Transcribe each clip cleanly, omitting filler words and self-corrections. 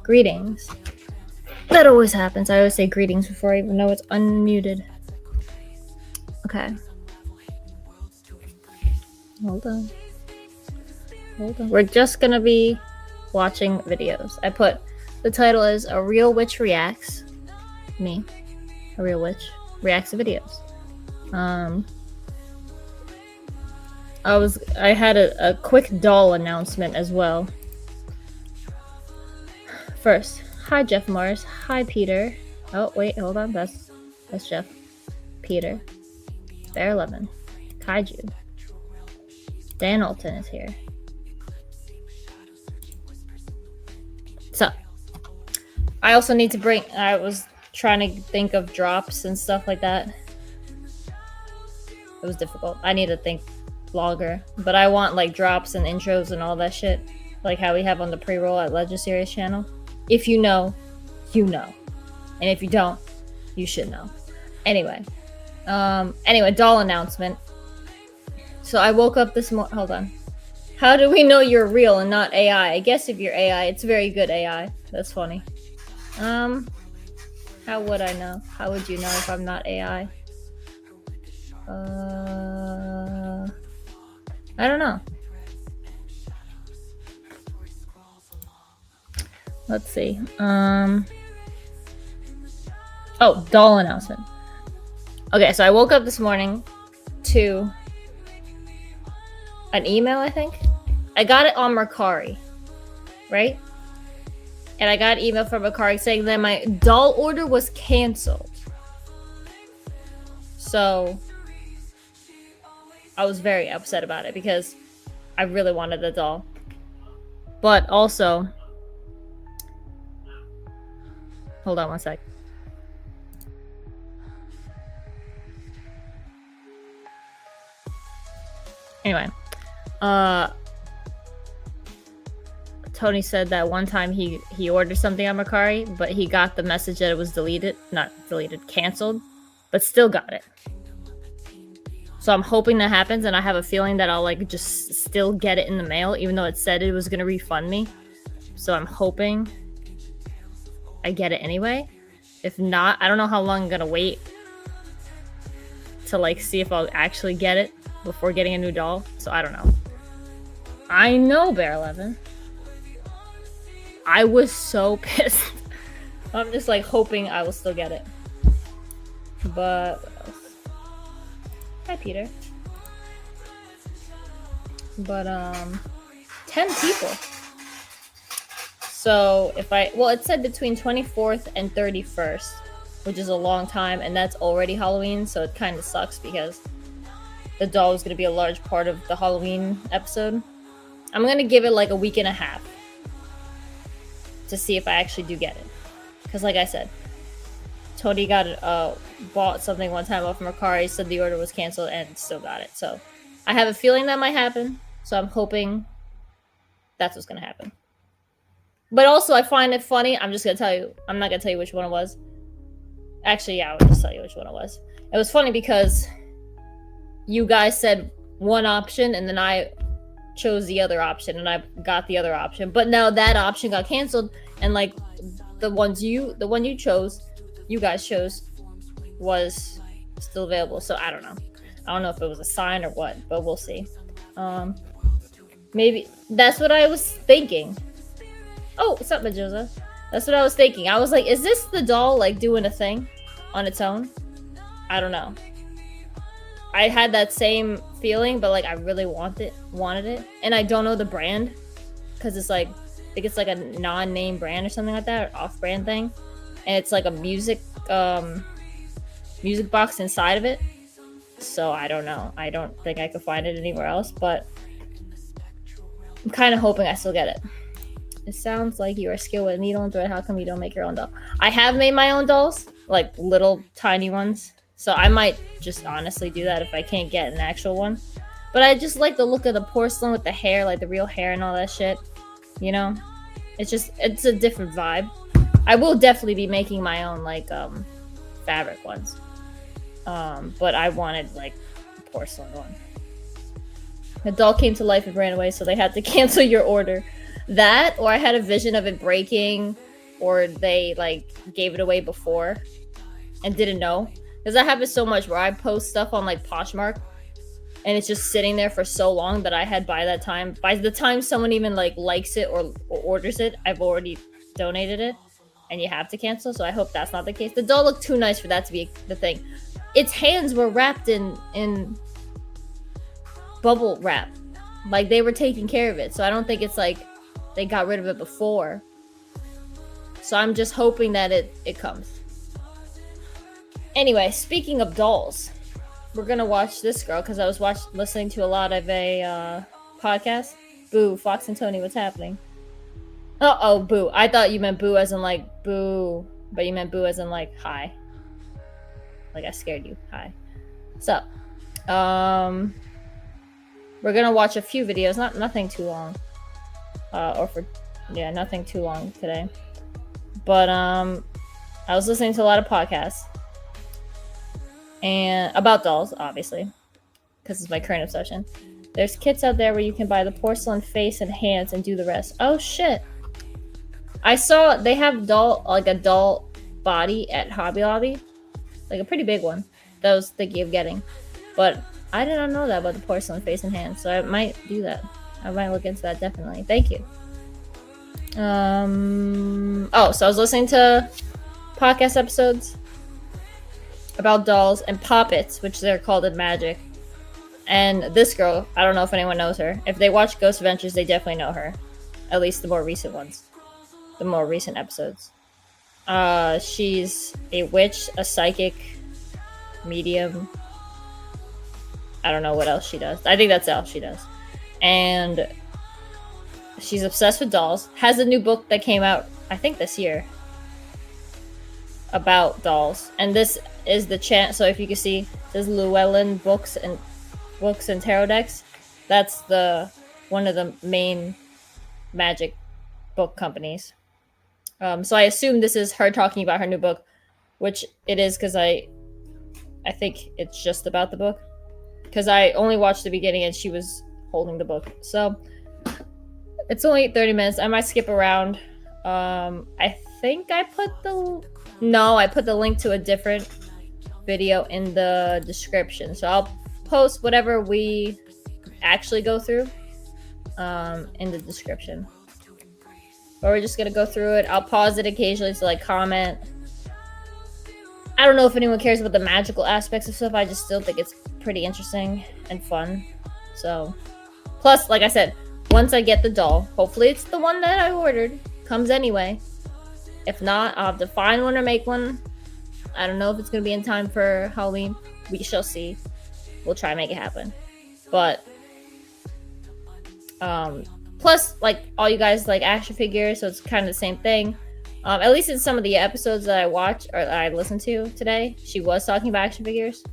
Greetings. That always happens. I always say greetings before I even know it's unmuted. Okay. Hold on. We're just gonna be watching videos. I put the title is A Real Witch Reacts. Me. A real witch reacts to videos. I had a quick doll announcement as well. First, hi Jeff Morris, hi Peter. Oh wait, hold on, that's Jeff. Peter. Bear 11. Kaiju. Dan Alton is here. So, I also need to bring. I was trying to think of drops and stuff like that. It was difficult. I need to think longer, but I want like drops and intros and all that shit, like how we have on the pre-roll at Legend Series channel. If you know, you know, and if you don't, you should know. Anyway, doll announcement. So I woke up this morning. Hold on. How do we know you're real and not AI? I guess if you're AI, it's very good AI. That's funny. How would I know? How would you know if I'm not AI? I don't know. Let's see. Oh, doll announcement. Okay, so I woke up this morning to an email, I think. I got it on Mercari, right? And I got an email from Mercari saying that my doll order was canceled. So I was very upset about it because I really wanted the doll. But also, hold on one sec. Anyway, Tony said that one time he ordered something on Mercari, but he got the message that it was canceled, but still got it. So I'm hoping that happens, and I have a feeling that I'll like just still get it in the mail, even though it said it was gonna refund me. So I'm hoping I get it anyway. If not, I don't know how long I'm gonna wait to like see if I'll actually get it before getting a new doll. So I don't know. I know, Bear 11. I was so pissed. I'm just like hoping I will still get it. But what else? Hi, Peter. But 10 people. So if it said between 24th and 31st, which is a long time, and that's already Halloween, so it kind of sucks because the doll is going to be a large part of the Halloween episode. I'm going to give it like a week and a half to see if I actually do get it. Because like I said, Tony bought something one time off Mercari, said the order was canceled, and still got it. So I have a feeling that might happen. So I'm hoping that's what's going to happen. But also, I find it funny. I'm just going to tell you. I'm not going to tell you which one it was. Actually, yeah, I'll just tell you which one it was. It was funny because you guys said one option, and then I chose the other option, and I got the other option. But now that option got canceled, and like the one you guys chose, was still available. So I don't know. I don't know if it was a sign or what, but we'll see. Maybe that's what I was thinking. Oh, what's up, Majosa? That's what I was thinking. I was like, is this the doll like doing a thing on its own? I don't know. I had that same feeling, but like I really wanted it, and I don't know the brand because it's like I think it's like a non-name brand or something like that, or off-brand thing, and it's like a music box inside of it. So I don't know. I don't think I could find it anywhere else, but I'm kind of hoping I still get it. It sounds like you are skilled with needle and thread. How come you don't make your own doll? I have made my own dolls, like little tiny ones. So I might just honestly do that if I can't get an actual one. But I just like the look of the porcelain with the hair, like the real hair and all that shit. You know? It's a different vibe. I will definitely be making my own like fabric ones. But I wanted like a porcelain one. The doll came to life and ran away, so they had to cancel your order. That, or I had a vision of it breaking or they like gave it away before and didn't know. Because that happens so much where I post stuff on like Poshmark and it's just sitting there for so long that I had by the time someone even like likes it or orders it, I've already donated it and you have to cancel. So I hope that's not the case. The doll looked too nice for that to be the thing. Its hands were wrapped in bubble wrap. Like they were taking care of it. So I don't think it's like they got rid of it before. So I'm just hoping that it comes. Anyway, speaking of dolls, we're gonna watch this girl because I was listening to a lot of a podcast. Boo, Fox and Tony, what's happening? Oh, boo. I thought you meant boo as in like boo, but you meant boo as in like hi. Like I scared you. Hi. So, we're gonna watch a few videos, nothing too long. Nothing too long today. But I was listening to a lot of podcasts. And about dolls, obviously, because it's my current obsession. There's kits out there where you can buy the porcelain face and hands and do the rest. Oh shit! I saw they have a doll body at Hobby Lobby, like a pretty big one that I was thinking of getting, but I did not know that about the porcelain face and hands, so I might do that. I might look into that definitely. Thank you. So I was listening to podcast episodes about dolls and poppets, which they're called in Magic. And this girl, I don't know if anyone knows her. If they watch Ghost Adventures, they definitely know her. At least the more recent ones. The more recent episodes. She's a witch, a psychic, medium. I don't know what else she does. I think that's all she does. And she's obsessed with dolls. Has a new book that came out, I think this year, about dolls. And this is the chant. So if you can see, it says Llewellyn Books and Tarot Decks. That's one of the main Magic book companies. So I assume this is her talking about her new book, which it is because I think it's just about the book. Because I only watched the beginning and she was holding the book. So it's only 30 minutes. I might skip around. I think I put the link to a different video in the description. So I'll post whatever we actually go through in the description. But we're just gonna go through it. I'll pause it occasionally to like comment. I don't know if anyone cares about the magical aspects of stuff. I just still think it's pretty interesting and fun. So, plus, like I said, once I get the doll, hopefully it's the one that I ordered. Comes anyway. If not, I'll have to find one or make one. I don't know if it's going to be in time for Halloween. We shall see. We'll try and make it happen. But, plus, like, all you guys like action figures, so it's kind of the same thing. At least in some of the episodes that I watched or I listened to today, she was talking about action figures.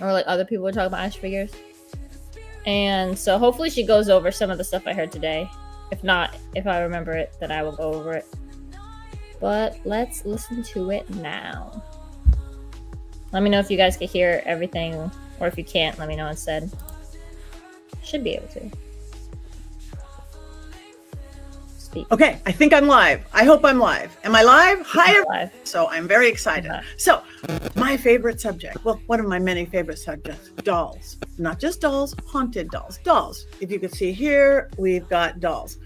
Or like other people were talking about action figures. And so hopefully she goes over some of the stuff I heard today. If not, if I remember it, then I will go over it. But let's listen to it now. Let me know if you guys can hear everything, or if you can't, let me know instead. Should be able to. Speak. Okay, I think I'm live. I hope I'm live. Am I live? Hi. Live. So I'm very excited. So my favorite subject, well, one of my many favorite subjects, dolls. Not just dolls, haunted dolls. Dolls. If you can see here, we've got dolls.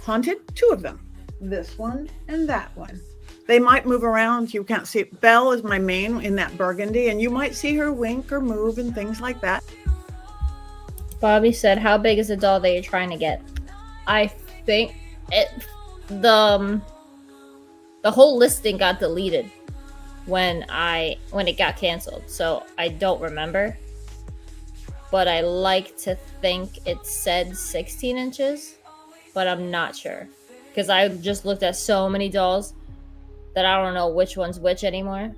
Haunted, two of them. This one and that one. They might move around. You can't see it. Belle is my main in that burgundy, and you might see her wink or move and things like that. Bobby said, how big is the doll that you're trying to get? I think the whole listing got deleted when it got canceled, so I don't remember, but I like to think it said 16 inches, but I'm not sure because I just looked at so many dolls that I don't know which one's which anymore.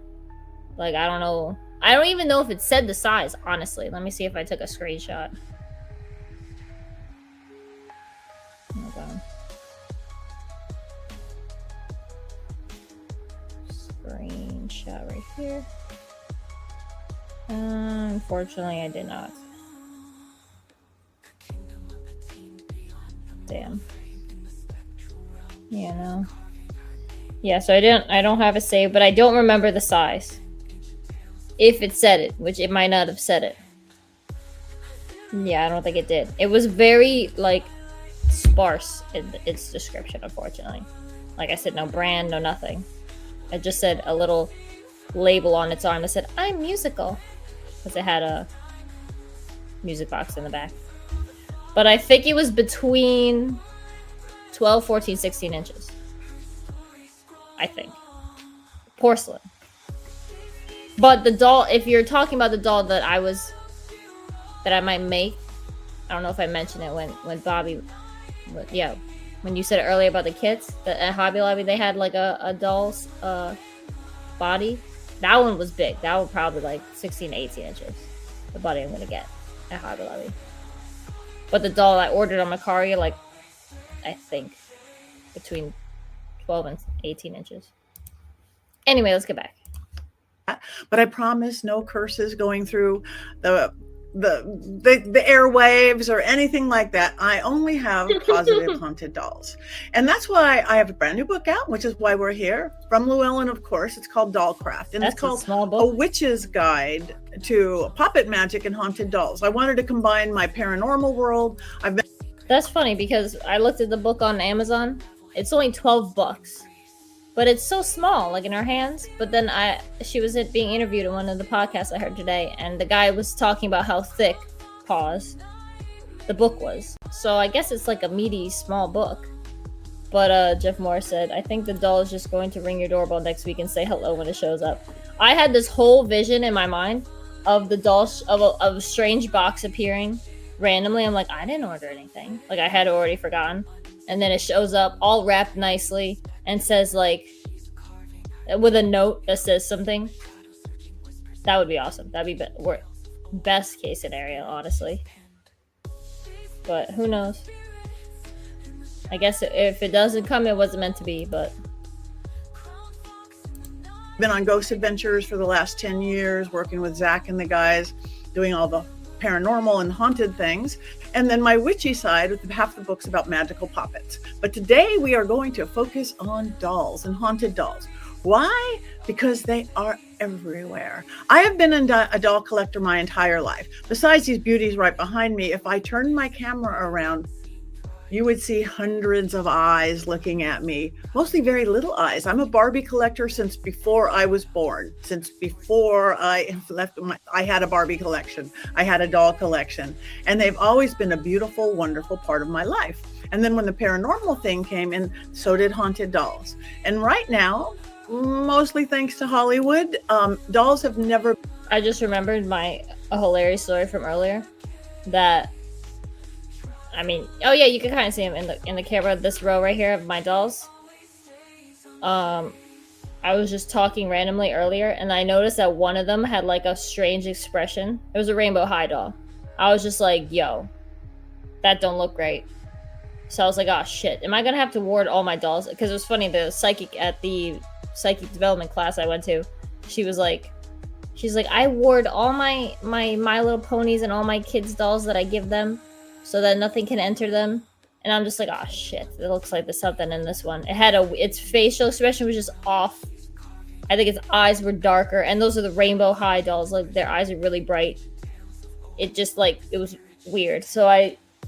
Like, I don't even know if it said the size, honestly. Let me see if I took a screenshot. Hold on. Screenshot right here. Unfortunately, I did not. Damn. Yeah, no. Yeah, so I don't have a save, but I don't remember the size. If it said it, which it might not have said it. Yeah, I don't think it did. It was very, like, sparse in its description, unfortunately. Like I said, no brand, no nothing. It just said a little label on its arm that said, I'm musical. Because it had a music box in the back. But I think it was between 12, 14, 16 inches. I think. Porcelain. But the doll, if you're talking about the doll that I might make, I don't know if I mentioned it when Bobby, yeah, when you said it earlier about the kits, at Hobby Lobby they had like a doll's body. That one was big. That was probably like 16 to 18 inches. The body I'm gonna get at Hobby Lobby. But the doll I ordered on Mercari, like, I think between 12 and 18 inches. Anyway, let's get back. But I promise no curses going through the airwaves or anything like that. I only have positive haunted dolls. And that's why I have a brand new book out, which is why we're here, from Llewellyn, of course. It's called Dollcraft, and it's called A Witch's Guide to Puppet Magic and Haunted Dolls. I wanted to combine my paranormal world. That's funny because I looked at the book on Amazon. It's only $12. But it's so small, like in her hands. But then she was being interviewed in one of the podcasts I heard today, and the guy was talking about how thick, the book was. So I guess it's like a meaty, small book. But Jeff Moore said, I think the doll is just going to ring your doorbell next week and say hello when it shows up. I had this whole vision in my mind of the doll, of a strange box appearing randomly. I'm like, I didn't order anything. Like, I had already forgotten. And then it shows up all wrapped nicely and says, like, with a note that says something. That would be awesome. That'd be best case scenario, honestly. But who knows? I guess if it doesn't come, it wasn't meant to be, but... Been on Ghost Adventures for the last 10 years, working with Zach and the guys, doing all the paranormal and haunted things, and then my witchy side with half the books about magical puppets. But today we are going to focus on dolls and haunted dolls. Why? Because they are everywhere. I have been a doll collector my entire life. Besides these beauties right behind me, if I turned my camera around, you would see hundreds of eyes looking at me, mostly very little eyes. I'm a Barbie collector since before I was born. Since before I left, I had a Barbie collection. I had a doll collection. And they've always been a beautiful, wonderful part of my life. And then when the paranormal thing came in, so did haunted dolls. And right now, mostly thanks to Hollywood, dolls have never... I just remembered a hilarious story from earlier that... I mean, oh yeah, you can kind of see them in the camera. This row right here of my dolls. I was just talking randomly earlier, and I noticed that one of them had like a strange expression. It was a Rainbow High doll. I was just like, "Yo, that don't look great." So I was like, "Oh shit, am I gonna have to ward all my dolls?" Because it was funny. The psychic at the psychic development class I went to, she's like, "I ward all my Little Ponies and all my kids' dolls that I give them, so that nothing can enter them." And I'm just like, oh shit, it looks like there's something in this one. Its facial expression was just off. I think its eyes were darker, and those are the Rainbow High dolls. Like, their eyes are really bright. It just, like, it was weird. So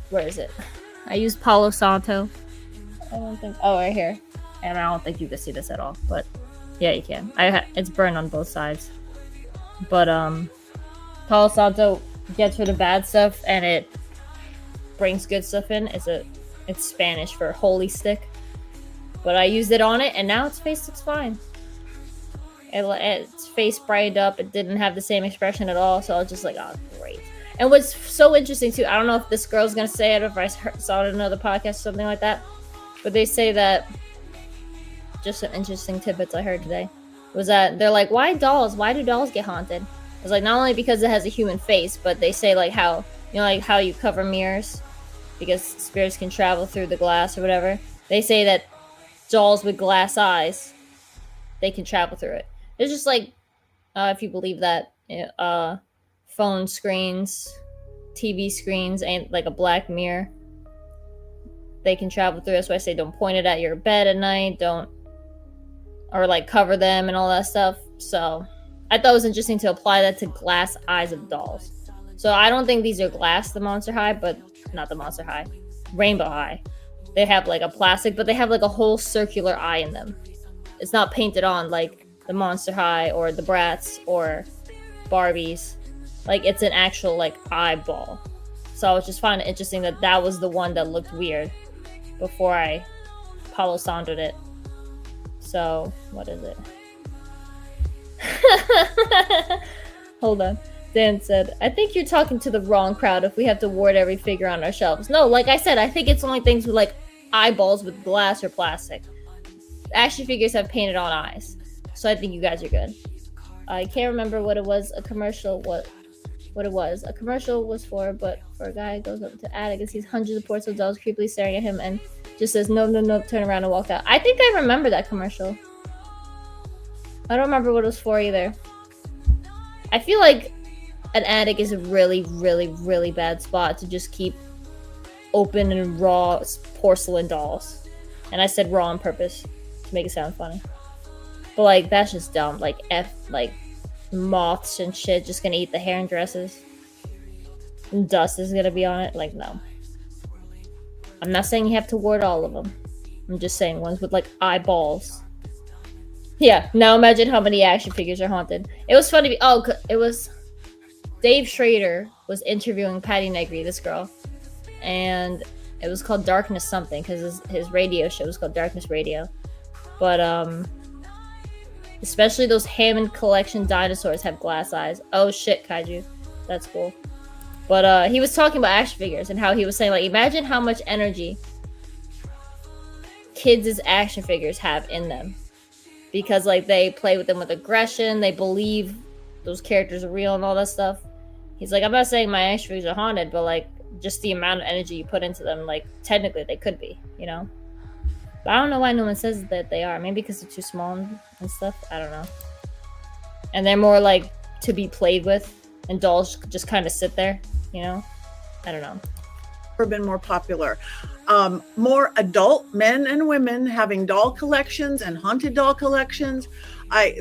where is it? I used Palo Santo. Right here. And I don't think you can see this at all, but yeah, you can. It's burned on both sides. But Palo Santo gets rid of bad stuff, and it brings good stuff in. It's Spanish for holy stick, but I used it on it, and now its face looks fine. Its face brightened up. It didn't have the same expression at all, so I was just like, oh great. And what's so interesting too, I don't know if this girl's gonna say it or if I saw it in another podcast or something like that, but they say that, just some interesting tidbits I heard today, was that they're like, why dolls? Why do dolls get haunted? It's like, not only because it has a human face, but they say like how, like how you cover mirrors because spirits can travel through the glass or whatever. They say that dolls with glass eyes, they can travel through it. It's just like, if you believe that, phone screens, TV screens ain't like a black mirror. They can travel through. That's why I say don't point it at your bed at night. Don't or like cover them and all that stuff. So I thought it was interesting to apply that to glass eyes of dolls. So I don't think these are glass, the Monster High, but not the Monster High, Rainbow High. They have like a plastic, but they have like a whole circular eye in them. It's not painted on like the Monster High or the Bratz or Barbies. Like it's an actual like eyeball. So I was just finding it interesting that that was the one that looked weird before I Palo Sando'd it. So what is it? Hold on. Dan said, I think you're talking to the wrong crowd if we have to ward every figure on our shelves. No, like I said, I think it's only things with like eyeballs with glass or plastic. Action figures have painted on eyes. So I think you guys are good. I can't remember what it was, a commercial, what it was. A commercial was for, but for a guy who goes up to attic and sees hundreds of porcelain dolls creepily staring at him and just says, no, no, no, turn around and walk out. I think I remember that commercial. I don't remember what it was for either. I feel like an attic is a really, really, really bad spot to just keep open and raw porcelain dolls. And I said raw on purpose to make it sound funny. But like, that's just dumb. Like, like moths and shit just gonna eat the hair and dresses. And dust is gonna be on it. Like, no. I'm not saying you have to ward all of them. I'm just saying ones with like eyeballs. Yeah, now imagine how many action figures are haunted. It was funny. It was Dave Schrader was interviewing Patty Negri, this girl, and it was called Darkness something because his radio show was called Darkness Radio. But especially those Hammond collection dinosaurs have glass eyes. Oh shit, Kaiju, that's cool. But he was talking about action figures and how he was saying like, imagine how much energy kids' action figures have in them. Because like they play with them with aggression, they believe those characters are real and all that stuff. He's like, I'm not saying my action figures are haunted, but like just the amount of energy you put into them, like technically they could be, you know? But I don't know why no one says that they are. Maybe because they're too small and stuff. I don't know. And they're more like to be played with, and dolls just kind of sit there, you know? I don't know. Been more popular. More adult men and women having doll collections and haunted doll collections.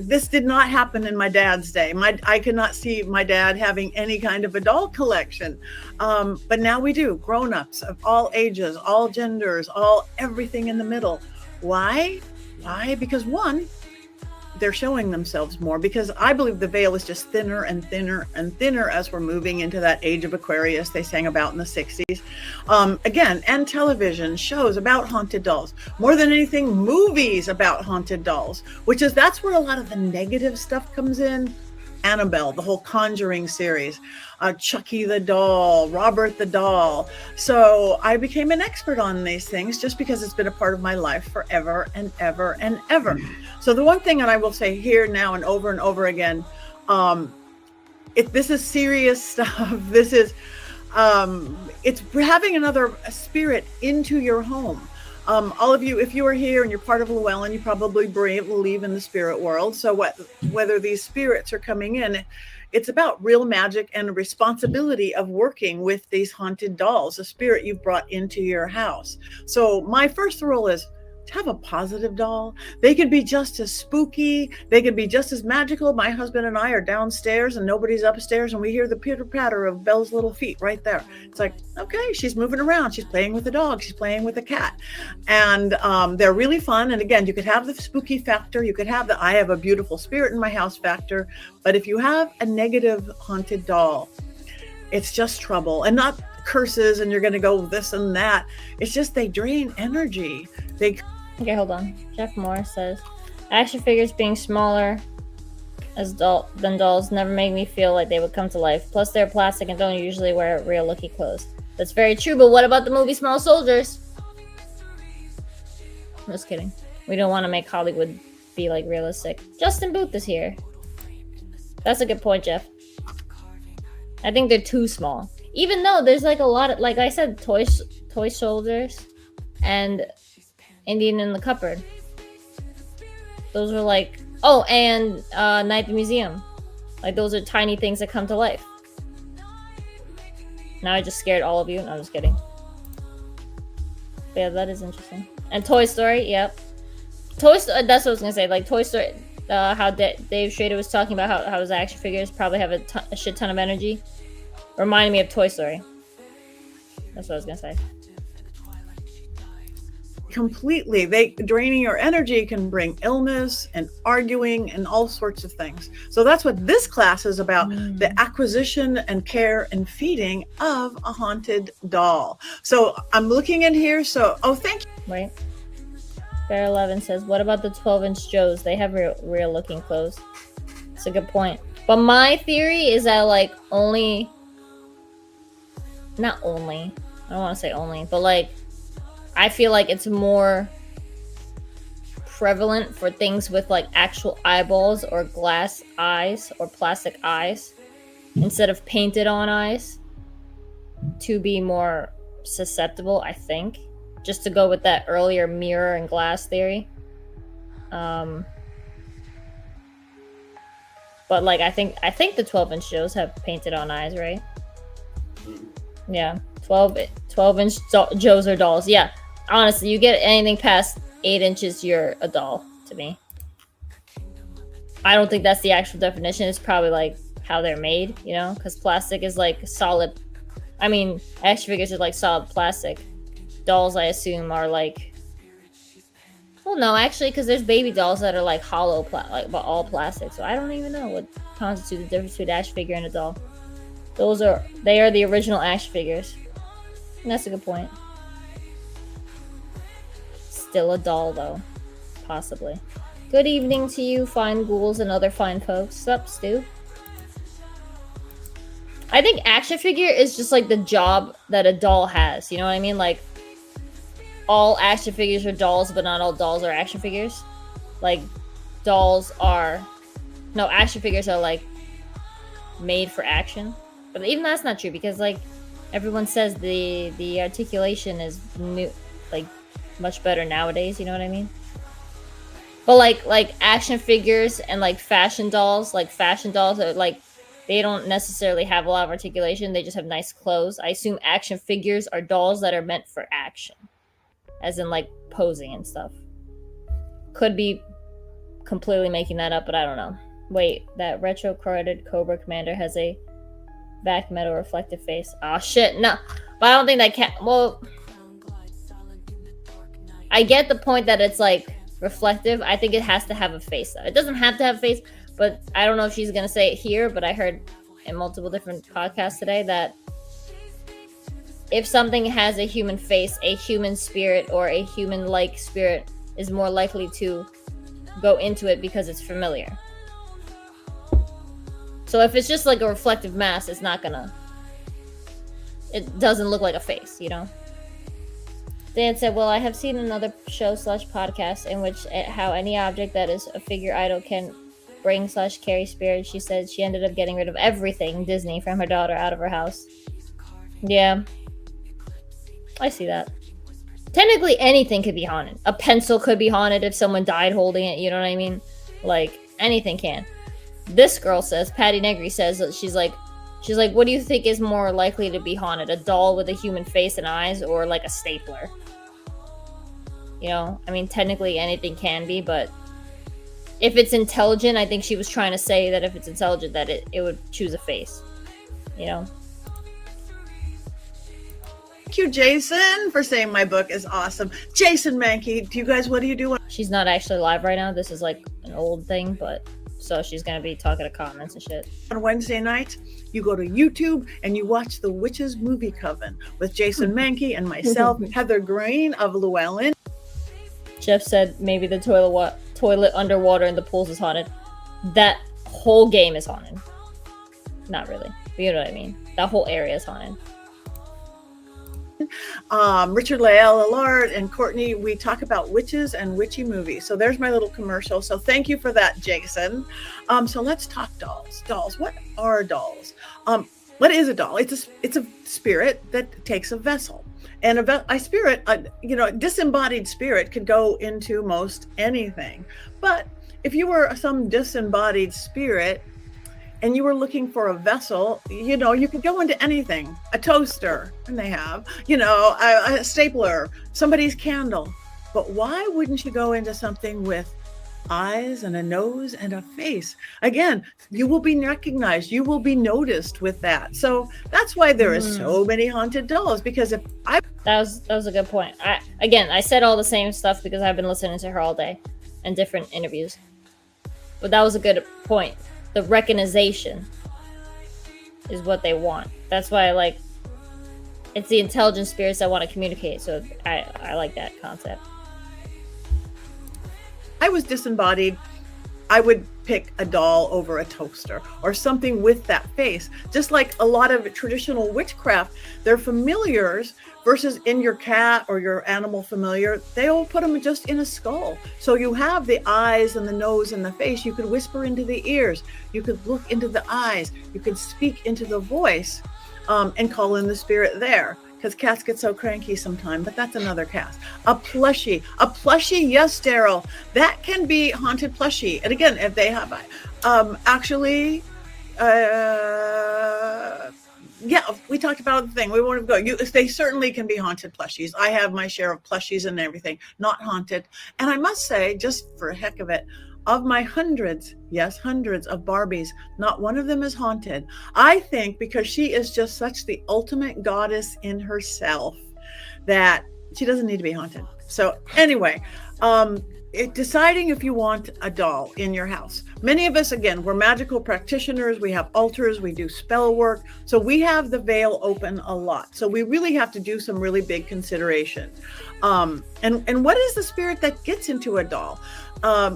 This did not happen in my dad's day. I could not see my dad having any kind of a doll collection. But now we do. Grown-ups of all ages, all genders, everything in the middle. Why? Because one, they're showing themselves more, because I believe the veil is just thinner and thinner and thinner as we're moving into that age of Aquarius they sang about in the 60s. Again, and television shows about haunted dolls. More than anything, movies about haunted dolls, that's where a lot of the negative stuff comes in. Annabelle, the whole Conjuring series, Chucky the doll, Robert the doll. So I became an expert on these things just because it's been a part of my life forever and ever and ever. So the one thing that I will say here now and over again, this is serious stuff. This is, it's having another spirit into your home. All of you, if you are here and you're part of Llewellyn, you probably believe in the spirit world. So whether these spirits are coming in, it's about real magic and responsibility of working with these haunted dolls, a spirit you've brought into your house. So my first rule is to have a positive doll. They could be just as spooky. They could be just as magical. My husband and I are downstairs and nobody's upstairs, and we hear the pitter patter of Belle's little feet right there. It's like, okay, she's moving around. She's playing with a dog. She's playing with a cat. And they're really fun. And again, you could have the spooky factor. You could have the I have a beautiful spirit in my house factor. But if you have a negative haunted doll, it's just trouble, and not curses and you're going to go this and that. It's just they drain energy. Okay, hold on. Jeff Moore says, action figures being smaller than dolls never make me feel like they would come to life. Plus, they're plastic and don't usually wear real looky clothes. That's very true, but what about the movie Small Soldiers? I'm just kidding. We don't want to make Hollywood be like realistic. Justin Booth is here. That's a good point, Jeff. I think they're too small. Even though there's like a lot of, like I said, toy soldiers and Indian in the Cupboard. Those are like, and Night at the Museum. Like those are tiny things that come to life. Now I just scared all of you. No, I'm just kidding. But yeah, that is interesting. And Toy Story, yep. Toy Story, that's what I was gonna say. Like Toy Story, how Dave Schrader was talking about how his action figures probably have a shit ton of energy. Reminded me of Toy Story. That's what I was gonna say. Completely. Draining your energy can bring illness and arguing and all sorts of things. So that's what this class is about, the acquisition and care and feeding of a haunted doll. So I'm looking in here. So, thank you. Right. Bear 11 says, what about the 12-inch Joes? They have real looking clothes. It's a good point. But my theory is that like not only, I don't want to say only, but like I feel like it's more prevalent for things with like actual eyeballs or glass eyes or plastic eyes instead of painted on eyes to be more susceptible, I think, just to go with that earlier mirror and glass theory. But like I think the 12-inch Joes have painted on eyes, right? Yeah, 12-inch Joes or dolls. Yeah, honestly, you get anything past 8 inches, you're a doll to me. I don't think that's the actual definition. It's probably like how they're made, you know, because plastic is like solid. I mean, action figures are like solid plastic. Dolls, I assume, are like. Well, no, actually, because there's baby dolls that are like hollow, but all plastic. So I don't even know what constitutes the difference between an action figure and a doll. They are the original action figures. And that's a good point. Still a doll, though. Possibly. Good evening to you, fine ghouls and other fine folks. Sup, Stu? I think action figure is just like the job that a doll has. You know what I mean? Like, all action figures are dolls, but not all dolls are action figures. Like, action figures are like made for action. But even that's not true because like everyone says the articulation is new, like much better nowadays. You know what I mean? But like action figures and like fashion dolls are like they don't necessarily have a lot of articulation. They just have nice clothes. I assume action figures are dolls that are meant for action, as in like posing and stuff. Could be completely making that up, but I don't know. Wait, that retro-carded Cobra Commander has a vac metal reflective face. Oh shit, no. But I don't think that can. Well, I get the point that it's like reflective. I think it has to have a face though. It doesn't have to have a face, but I don't know if she's gonna say it here, but I heard in multiple different podcasts today that if something has a human face, a human spirit or a human-like spirit is more likely to go into it because it's familiar. So if it's just like a reflective mass, it doesn't look like a face, you know? Dan said, well, I have seen another show / podcast in which how any object that is a figure idol can bring / carry spirit. She said she ended up getting rid of everything Disney from her daughter out of her house. Yeah. I see that. Technically, anything could be haunted. A pencil could be haunted if someone died holding it, you know what I mean? Like, anything can. This girl says, Patty Negri says that she's like, what do you think is more likely to be haunted? A doll with a human face and eyes or like a stapler? You know, I mean, technically anything can be, but if it's intelligent, I think she was trying to say that if it's intelligent, that it would choose a face, you know? Thank you, Jason, for saying my book is awesome. Jason Mankey, what do you do? She's not actually live right now. This is like an old thing, but so she's going to be talking to comments and shit. On Wednesday night, you go to YouTube and you watch the Witches Movie Coven with Jason Mankey and myself, Heather Green of Llewellyn. Jeff said maybe the toilet underwater in the pools is haunted. That whole game is haunted. Not really, but you know what I mean. That whole area is haunted. Richard Lael Allard and Courtney, we talk about witches and witchy movies. So there's my little commercial. So thank you for that, Jason. So let's talk dolls. Dolls. What are dolls? What is a doll? It's a spirit that takes a vessel. And a spirit, disembodied spirit could go into most anything. But if you were some disembodied spirit and you were looking for a vessel, you could go into anything. A toaster, and they have, a stapler, somebody's candle. But why wouldn't you go into something with eyes and a nose and a face? Again, you will be recognized, you will be noticed with that. So that's why there is so many haunted dolls, because if I that was a good point. I said all the same stuff because I've been listening to her all day and different interviews. But that was a good point. The recognition is what they want. That's why it's the intelligent spirits that want to communicate. So I like that concept. I was disembodied, I would pick a doll over a toaster or something with that face. Just like a lot of traditional witchcraft, they're familiars versus in your cat or your animal familiar, they'll put them just in a skull. So you have the eyes and the nose and the face. You could whisper into the ears. You could look into the eyes. You could speak into the voice and call in the spirit there. Because cats get so cranky sometimes, but that's another cast. A plushie, yes, Daryl, that can be haunted plushie. And again, if they have, yeah, we talked about the thing. We won't go. They certainly can be haunted plushies. I have my share of plushies and everything, not haunted. And I must say, just for the heck of it, of my hundreds of Barbies, not one of them is haunted. I think because she is just such the ultimate goddess in herself that she doesn't need to be haunted. So anyway, deciding if you want a doll in your house. Many of us, again, we're magical practitioners. We have altars, we do spell work. So we have the veil open a lot. So we really have to do some really big consideration. And what is the spirit that gets into a doll?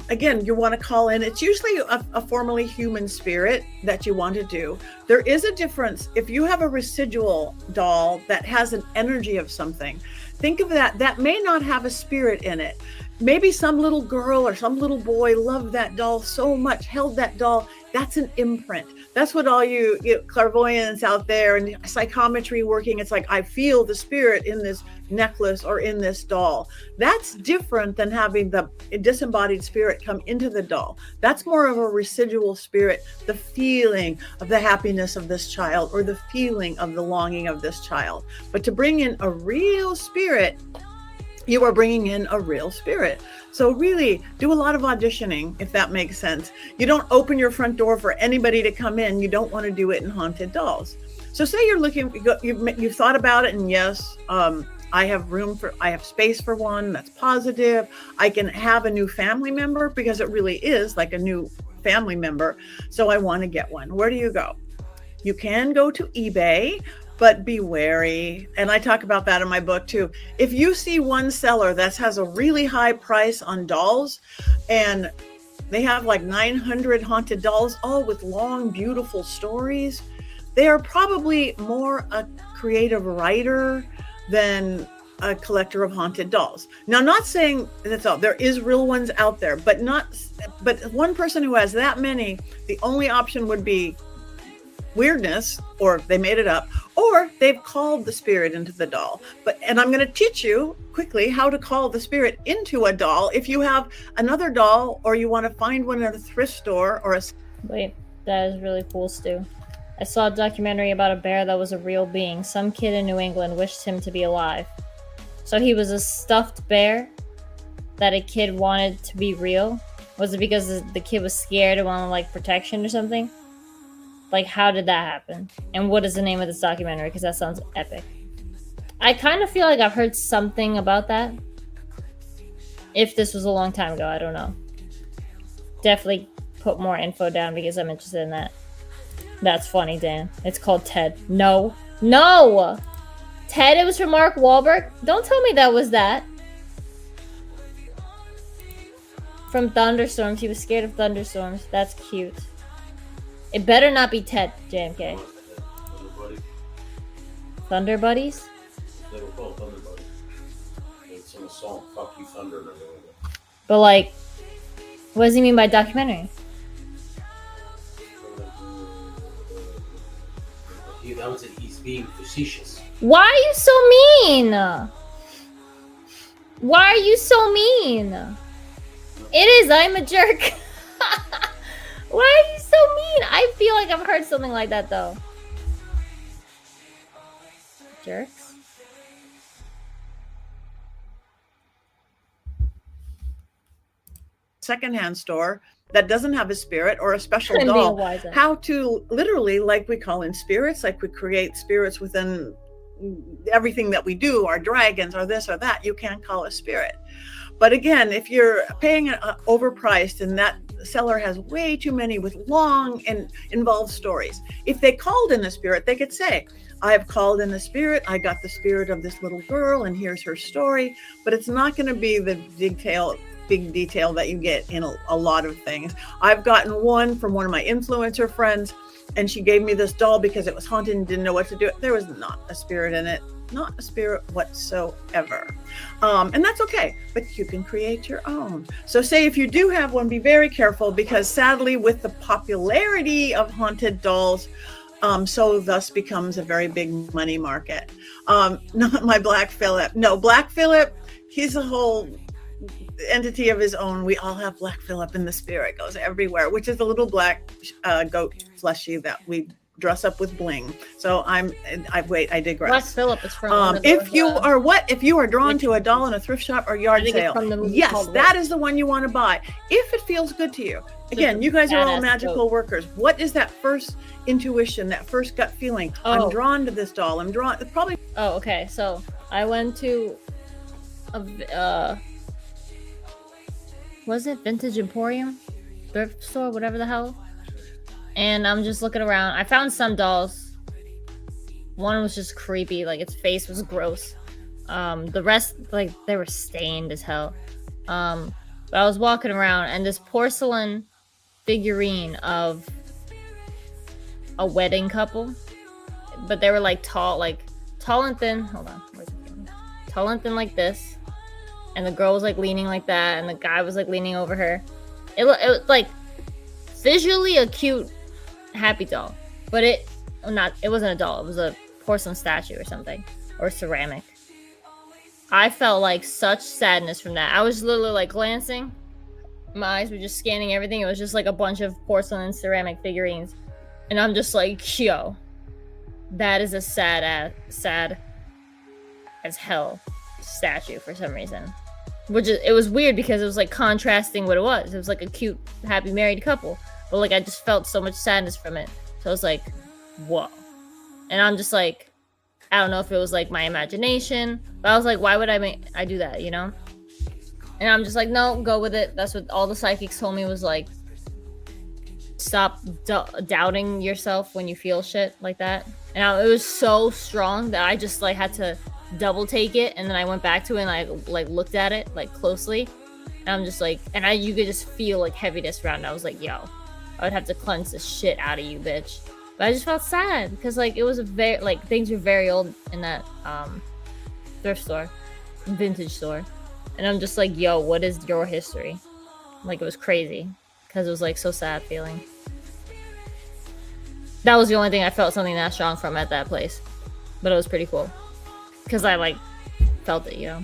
Again, you want to call in. It's usually a formerly human spirit that you want to do. There is a difference. If you have a residual doll that has an energy of something, think of that. That may not have a spirit in it. Maybe some little girl or some little boy loved that doll so much, held that doll. That's an imprint. That's what all you clairvoyants out there and psychometry working. It's like, I feel the spirit in this necklace or in this doll. That's different than having the disembodied spirit come into the doll. That's more of a residual spirit, the feeling of the happiness of this child or the feeling of the longing of this child. But to bring in a real spirit, you are bringing in a real spirit. So really do a lot of auditioning, if that makes sense. You don't open your front door for anybody to come in. You don't want to do it in haunted dolls. So say you're looking, you've thought about it, and yes, I have space for one that's positive. I can have a new family member because it really is like a new family member. So I want to get one. Where do you go? You can go to eBay, but be wary. And I talk about that in my book too. If you see one seller that has a really high price on dolls and they have like 900 haunted dolls, all with long, beautiful stories, they are probably more a creative writer than a collector of haunted dolls. Now, not saying that's all. There is real ones out there, but one person who has that many, the only option would be weirdness, or they made it up, or they've called the spirit into the doll. And I'm going to teach you quickly how to call the spirit into a doll if you have another doll or you want to find one at a thrift store or Wait, that is really cool, Stu. I saw a documentary about a bear that was a real being. Some kid in New England wished him to be alive. So he was a stuffed bear that a kid wanted to be real? Was it because the kid was scared and wanted protection or something? How did that happen? And what is the name of this documentary? Because that sounds epic. I kind of feel like I've heard something about that. If this was a long time ago, I don't know. Definitely put more info down because I'm interested in that. That's funny, Dan. It's called Ted. No! Ted, it was from Mark Wahlberg? Don't tell me that was that. From Thunderstorms. He was scared of thunderstorms. That's cute. It better not be Ted, JMK. Thunder Buddies? They were called Thunder Buddies. It's in a song, Fuck You Thunder. And everything. But what does he mean by documentary? He's being facetious. Why are you so mean? Why are you so mean? It is, I'm a jerk. Why are you so mean? I feel like I've heard something like that, though. Jerks? secondhand store that doesn't have a spirit or a special Couldn't be doll, wiser. how to literally, like we call in spirits, like we create spirits within everything that we do, our dragons or this or that, you can't call a spirit. But again, if you're paying overpriced and that seller has way too many with long and involved stories, if they called in a spirit, they could say, I have called in a spirit, I got the spirit of this little girl and here's her story. But it's not going to be the big detail that you get in a lot of things. I've gotten one from one of my influencer friends, and she gave me this doll because it was haunted and didn't know what to do. There was not a spirit in it, not a spirit whatsoever. And that's okay, but you can create your own. So say if you do have one, be very careful, because sadly with the popularity of haunted dolls, so thus becomes a very big money market. Not my Black Phillip. No, Black Phillip, he's a whole entity of his own. We all have Black Phillip in the spirit, goes everywhere, which is a little black goat fleshy that we dress up with bling. So I digress. Black Phillip is from if you are drawn to a doll in a thrift shop or yard sale, yes, that is the one you want to buy if it feels good to you. Again, you guys are all magical workers. What is that first intuition, that first gut feeling? I'm drawn to this doll. I'm drawn. Probably. Oh, okay. So I went to was it Vintage Emporium, thrift store, whatever the hell? And I'm just looking around. I found some dolls. One was just creepy, like its face was gross. The rest, like, they were stained as hell. But I was walking around, and this porcelain figurine of a wedding couple, but they were like tall and thin. Hold on, where's the camera? Tall and thin like this, and the girl was like leaning like that, and the guy was like leaning over her. It was like visually a cute, happy doll, but it wasn't a doll. It was a porcelain statue or something, or ceramic. I felt like such sadness from that. I was literally like glancing. My eyes were just scanning everything. It was just like a bunch of porcelain and ceramic figurines. And I'm just like, yo, that is a sad as hell statue for some reason. It was weird because it was like contrasting what it was. It was like a cute, happy married couple. But like I just felt so much sadness from it. So I was like, whoa. And I'm just like, I don't know if it was like my imagination, but I was like, why would I do that, you know? And I'm just like, no, go with it. That's what all the psychics told me, was like, stop doubting yourself when you feel shit like that. And it was so strong that I just like had to double take it, and then I went back to it and I like looked at it like closely, and I'm just like, you could just feel like heaviness around it. I was like, yo, I would have to cleanse the shit out of you, bitch. But I just felt sad because like it was a very, like, things were very old in that thrift store, vintage store. And I'm just like, yo, what is your history? Like, it was crazy because it was like so sad feeling. That was the only thing I felt something that strong from at that place. But it was pretty cool because I like felt it, you know.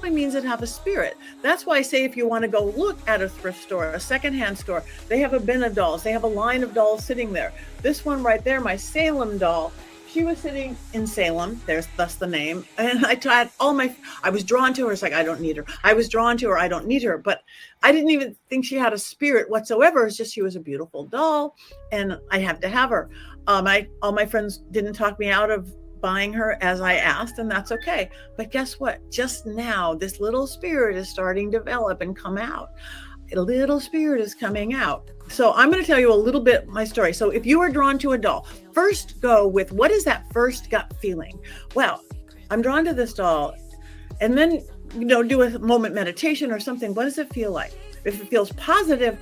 It means it have a spirit. That's why I say if you want to go look at a thrift store, a secondhand store, they have a bin of dolls. They have a line of dolls sitting there. This one right there, my Salem doll, she was sitting in Salem. There's thus the name. And I tried I was drawn to her. It's like, I don't need her. I was drawn to her. I don't need her. But I didn't even think she had a spirit whatsoever. It's just she was a beautiful doll and I had to have her. All my friends didn't talk me out of buying her as I asked, and that's okay. But guess what? Just now, this little spirit is starting to develop and come out. A little spirit is coming out. So I'm going to tell you a little bit my story. So if you are drawn to a doll, first go with, what is that first gut feeling? Well, I'm drawn to this doll, and then, do a moment meditation or something. What does it feel like? If it feels positive,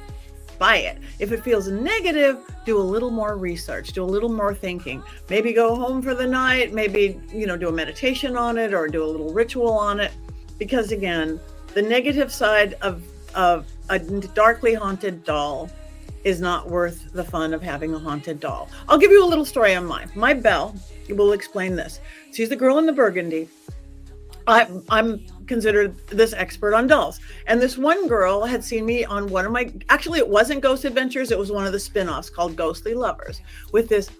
buy it. If it feels negative, do a little more research, do a little more thinking. Maybe go home for the night, maybe, do a meditation on it or do a little ritual on it. Because again, the negative side of a darkly haunted doll is not worth the fun of having a haunted doll. I'll give you a little story on mine. My Belle will explain this. She's the girl in the burgundy. I'm considered this expert on dolls. And this one girl had seen me on one of actually it wasn't Ghost Adventures, it was one of the spin-offs called Ghostly Lovers with this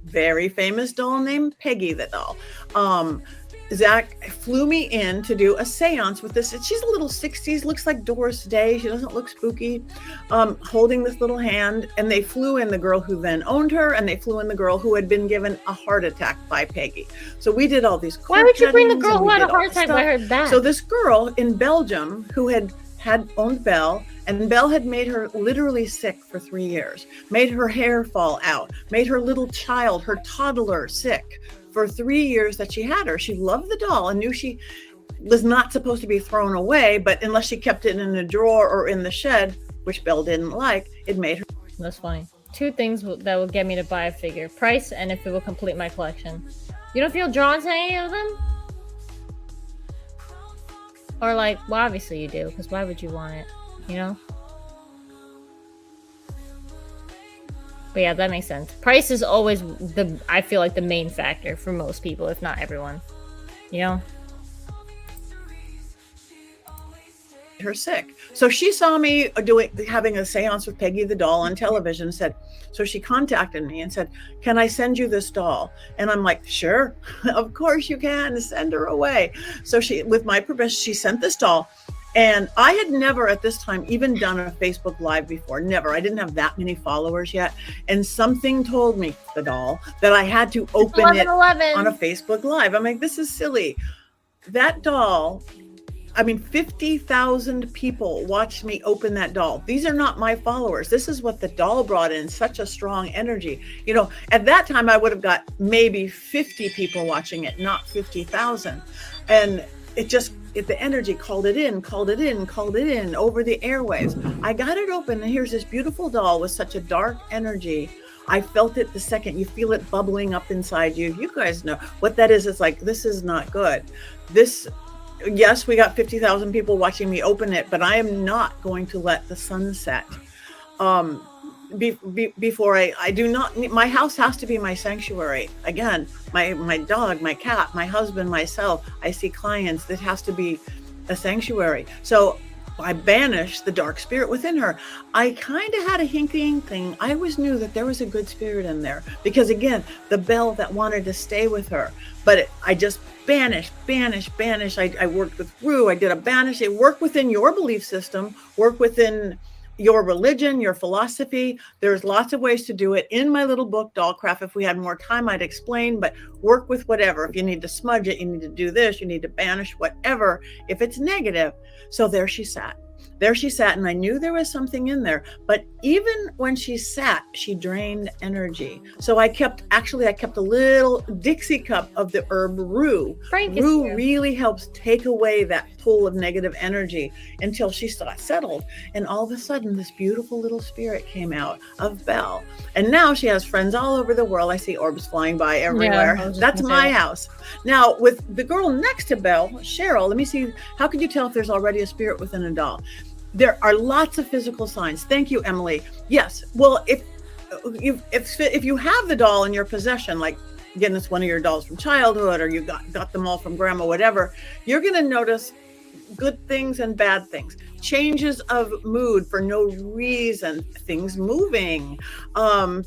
very famous doll named Peggy the doll. Zach flew me in to do a seance with this. She's a little 60s, looks like Doris Day. She doesn't look spooky, holding this little hand. And they flew in the girl who then owned her, and they flew in the girl who had been given a heart attack by Peggy. So we did all these. Why would you bring the girl who had a heart attack by her back? So this girl in Belgium who had owned Belle, and Belle had made her literally sick for 3 years, made her hair fall out, made her little child, her toddler, sick. For 3 years that she had her. She loved the doll and knew she was not supposed to be thrown away, but unless she kept it in a drawer or in the shed, which Belle didn't like, it made her. That's funny. 2 things that will get me to buy a figure: price and if it will complete my collection. You don't feel drawn to any of them? Or like, well, obviously you do, because why would you want it, you know? But yeah, that makes sense. Price is always I feel like the main factor for most people, if not everyone. You know? Her sick. So she saw me having a seance with Peggy the doll on television, said, so she contacted me and said, can I send you this doll? And I'm like, sure, of course you can, send her away. So she, with my permission, she sent this doll. And I had never at this time even done a Facebook Live before. Never. I didn't have that many followers yet. And something told me, the doll, that I had to open it on a Facebook Live. I'm like, this is silly. That doll, I mean, 50,000 people watched me open that doll. These are not my followers. This is what the doll brought in, such a strong energy. You know, at that time, I would have got maybe 50 people watching it, not 50,000. And it just, the energy called it in over the airwaves. I got it open, and here's this beautiful doll with such a dark energy. I felt it the second. You feel it bubbling up inside you. You guys know what that is. It's like, this is not good. Yes, we got 50,000 people watching me open it, but I am not going to let the sun set. Before I do not, my house has to be my sanctuary. Again, my dog, my cat, my husband, myself, I see clients, that has to be a sanctuary. So I banished the dark spirit within her. I kind of had a inkling. I always knew that there was a good spirit in there, because again, the Belle that wanted to stay with her, but I just banish. I worked with Rue. I did a banish. It worked within your belief system, work within your religion, your philosophy. There's lots of ways to do it. In my little book, Dollcraft, if we had more time, I'd explain, but work with whatever. If you need to smudge it, you need to do this, you need to banish whatever, if it's negative. So there she sat. And I knew there was something in there, but even when she sat, she drained energy. So I kept a little Dixie cup of the herb Rue. Rue really helps take away that pull of negative energy until she settled. And all of a sudden, this beautiful little spirit came out of Belle. And now she has friends all over the world. I see orbs flying by everywhere. Yeah, that's my house. Now, with the girl next to Belle, Cheryl, let me see. How can you tell if there's already a spirit within a doll? There are lots of physical signs. Thank you, Emily. Yes. Well, if you have the doll in your possession, like again, it's one of your dolls from childhood, or you got them all from grandma, whatever, you're going to notice good things and bad things, changes of mood for no reason, things moving,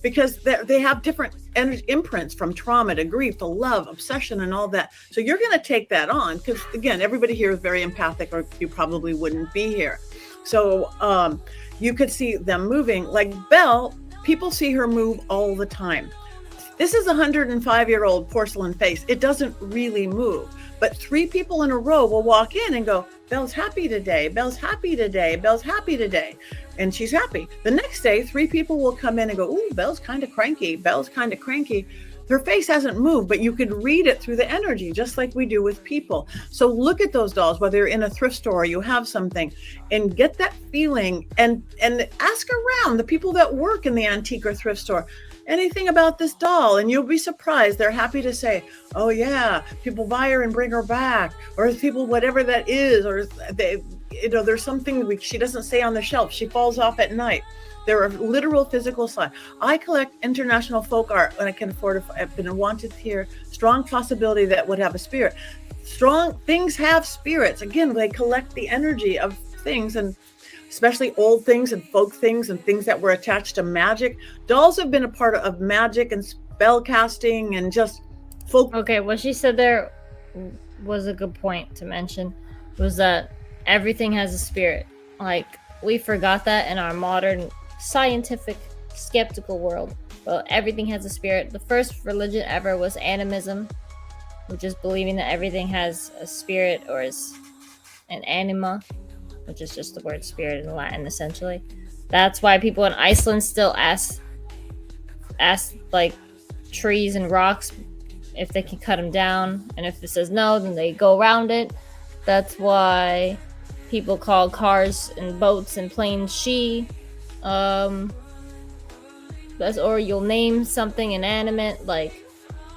because they have different imprints, from trauma to grief to love, obsession, and all that. So you're going to take that on, because again, everybody here is very empathic, or you probably wouldn't be here. So you could see them moving. Like Belle, people see her move all the time. This is a 105-year-old porcelain face. It doesn't really move. But 3 people in a row will walk in and go, Belle's happy today. Belle's happy today. Belle's happy today. And she's happy. The next day, 3 people will come in and go, ooh, Belle's kind of cranky. Belle's kind of cranky. Her face hasn't moved, but you could read it through the energy, just like we do with people. So look at those dolls, whether you're in a thrift store or you have something, and get that feeling, and ask around the people that work in the antique or thrift store, anything about this doll, and you'll be surprised. They're happy to say, oh yeah, people buy her and bring her back, or people, whatever that is, or they, there's something she doesn't stay on the shelf. She falls off at night. There are literal physical signs. I collect international folk art when I can afford it. I've been wanted here. Strong possibility that would have a spirit. Strong things have spirits. Again, they collect the energy of things, and especially old things and folk things and things that were attached to magic. Dolls have been a part of magic and spell casting and just folk. Okay, well, she said there, was a good point to mention, was that everything has a spirit. Like, we forgot that in our modern scientific skeptical world. Well, everything has a spirit. The first religion ever was animism, which is believing that everything has a spirit, or is an anima, which is just the word spirit in Latin, essentially. That's why people in Iceland still ask like trees and rocks if they can cut them down, and if it says no, then they go around it. That's why people call cars and boats and planes she. Or you'll name something inanimate. Like,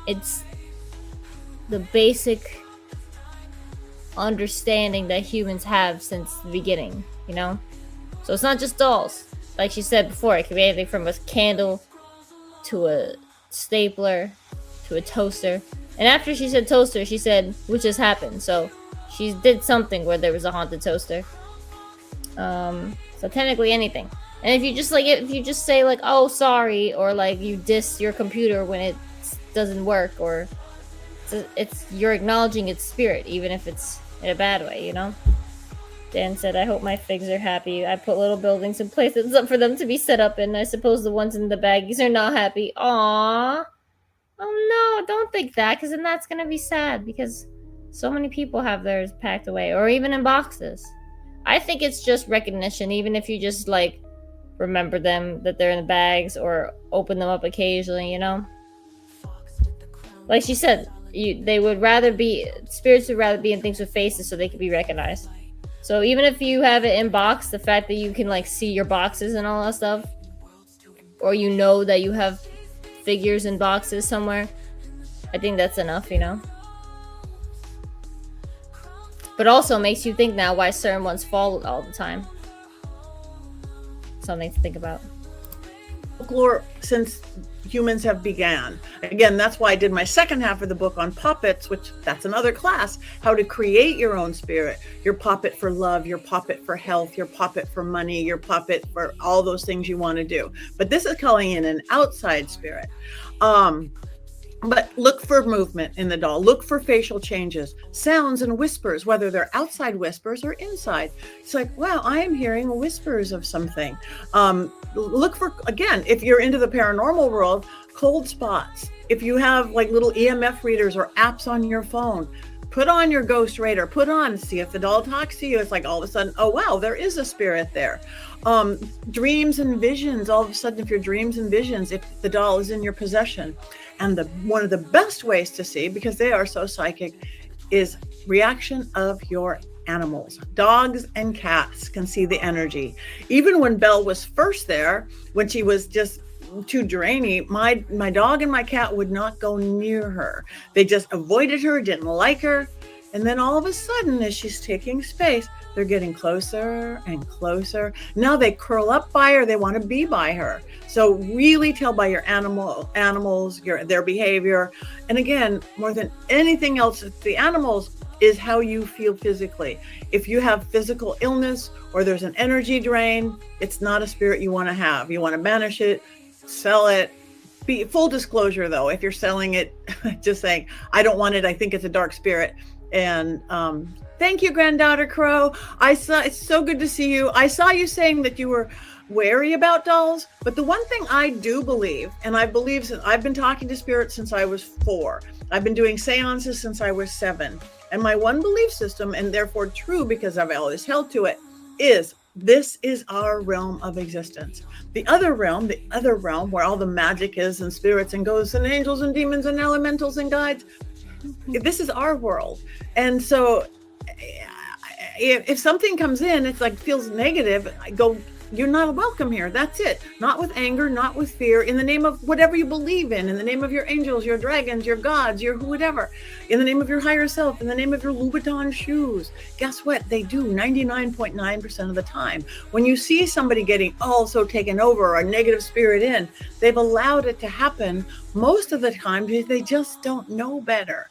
it's the basic understanding that humans have since the beginning, you know? So it's not just dolls. Like she said before, it could be anything from a candle to a stapler to a toaster. And after she said toaster, she said, which has happened. So she did something where there was a haunted toaster. So technically anything. And if you just say like, oh, sorry, or like you diss your computer when it doesn't work, or you're acknowledging its spirit, even if it's in a bad way, you know? Dan said, I hope my figs are happy. I put little buildings in places up for them to be set up in. I suppose the ones in the baggies are not happy. Aww. Oh no, don't think that, because then that's going to be sad, because so many people have theirs packed away, or even in boxes. I think it's just recognition, even if you just, like, remember them, that they're in the bags, or open them up occasionally, you know? Like she said, spirits would rather be in things with faces so they can be recognized. So even if you have it in box, the fact that you can like see your boxes and all that stuff, or you know that you have figures in boxes somewhere, I think that's enough, you know? But also makes you think now why certain ones fall all the time. Something to think about. Folklore since humans have began. Again, that's why I did my second half of the book on puppets, which that's another class, how to create your own spirit, your puppet for love, your puppet for health, your puppet for money, your puppet for all those things you want to do. But this is calling in an outside spirit. But look for movement in the doll. Look for facial changes, sounds and whispers, whether they're outside whispers or inside. It's like, wow, I am hearing whispers of something. Look for, again, if you're into the paranormal world, cold spots. If you have like little EMF readers or apps on your phone, put on your ghost radar, see if the doll talks to you. It's like all of a sudden, oh, wow, there is a spirit there. Dreams and visions, all of a sudden, if your dreams and visions, if the doll is in your possession. And one of the best ways to see, because they are so psychic, is reaction of your animals. Dogs and cats can see the energy. Even when Belle was first there, when she was just too drainy, my dog and my cat would not go near her. They just avoided her, didn't like her. And then all of a sudden, as she's taking space, they're getting closer and closer. Now they curl up by her. They want to be by her. So really tell by your animals, their behavior. And again, more than anything else, the animals is how you feel physically. If you have physical illness or there's an energy drain, it's not a spirit you want to have. You want to banish it, sell it. Be full disclosure though, if you're selling it, just saying, I don't want it. I think it's a dark spirit. And thank you, Granddaughter Crow. It's so good to see you. I saw you saying that you were wary about dolls, but the one thing I do believe, and I believe since I've been talking to spirits since I was 4, I've been doing seances since I was 7, and my one belief system, and therefore true because I've always held to it, is this is our realm of existence. The other realm where all the magic is and spirits and ghosts and angels and demons and elementals and guides, this is our world. And so if something comes in, it's like feels negative, I go, you're not welcome here. That's it. Not with anger, not with fear, in the name of whatever you believe in the name of your angels, your dragons, your gods, your whatever, in the name of your higher self, in the name of your Louboutin shoes. Guess what? They do 99.9% of the time. When you see somebody getting also taken over or a negative spirit in, they've allowed it to happen most of the time because they just don't know better.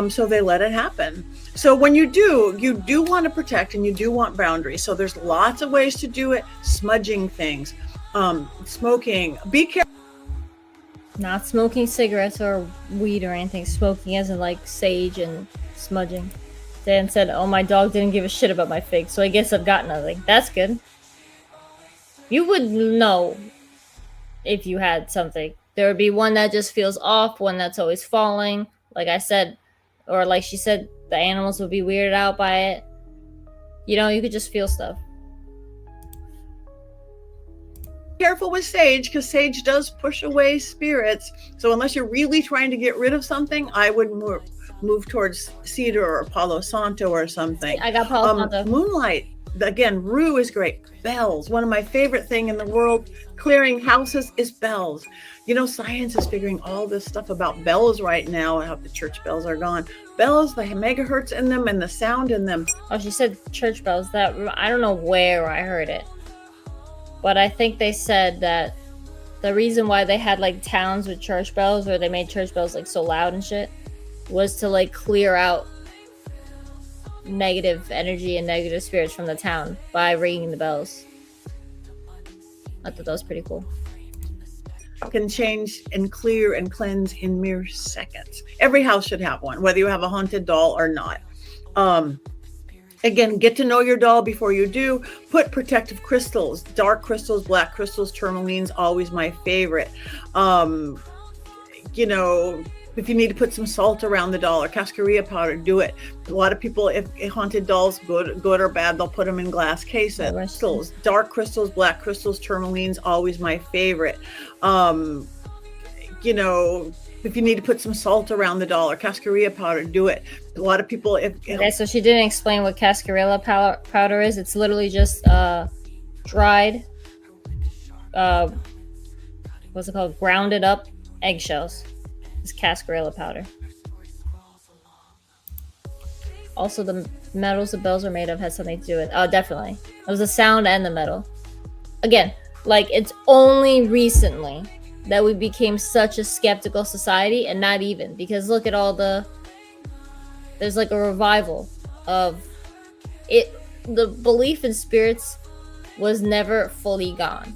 So they let it happen. So when you do want to protect and you do want boundaries. So there's lots of ways to do it. Smudging things, smoking. Be careful. Not smoking cigarettes or weed or anything. Smoking as in like sage and smudging. Dan said, "Oh, my dog didn't give a shit about my fig, so I guess I've got nothing." That's good. You would know if you had something. There would be one that just feels off, one that's always falling. Like I said, or like she said, the animals would be weirded out by it. You know, you could just feel stuff. Careful with sage, because sage does push away spirits. So unless you're really trying to get rid of something, I would move towards cedar or Palo Santo or something. I got Palo Santo. Moonlight, again, rue is great. Bells, one of my favorite thing in the world, clearing houses, is bells. You know, science is figuring all this stuff about bells right now, how the church bells are gone. Bells, the megahertz in them and the sound in them. Oh, she said church bells. That, I don't know where I heard it, but I think they said that the reason why they had like towns with church bells, or they made church bells like so loud and shit, was to like clear out negative energy and negative spirits from the town by ringing the bells. I thought that was pretty cool. Can change and clear and cleanse in mere seconds. Every house should have one, whether you have a haunted doll or not. Again, get to know your doll before you do. Put protective crystals, dark crystals, black crystals, tourmalines, always my favorite. You know, if you need to put some salt around the doll or cascarilla powder, do it. A lot of people, if haunted dolls, good or bad, they'll put them in glass cases. Crystals, dark crystals, black crystals, tourmalines, always my favorite. You know, if you need to put some salt around the doll or cascarilla powder, do it. A lot of people, okay, so she didn't explain what cascarilla powder is. It's literally just dried, what's it called? Grounded up eggshells. It's cascarilla powder. Also, the metals the bells are made of has something to do with. Oh, definitely. It was the sound and the metal. Again, like, it's only recently that we became such a skeptical society, and not even, because look at all there's like a revival of it. The belief in spirits was never fully gone,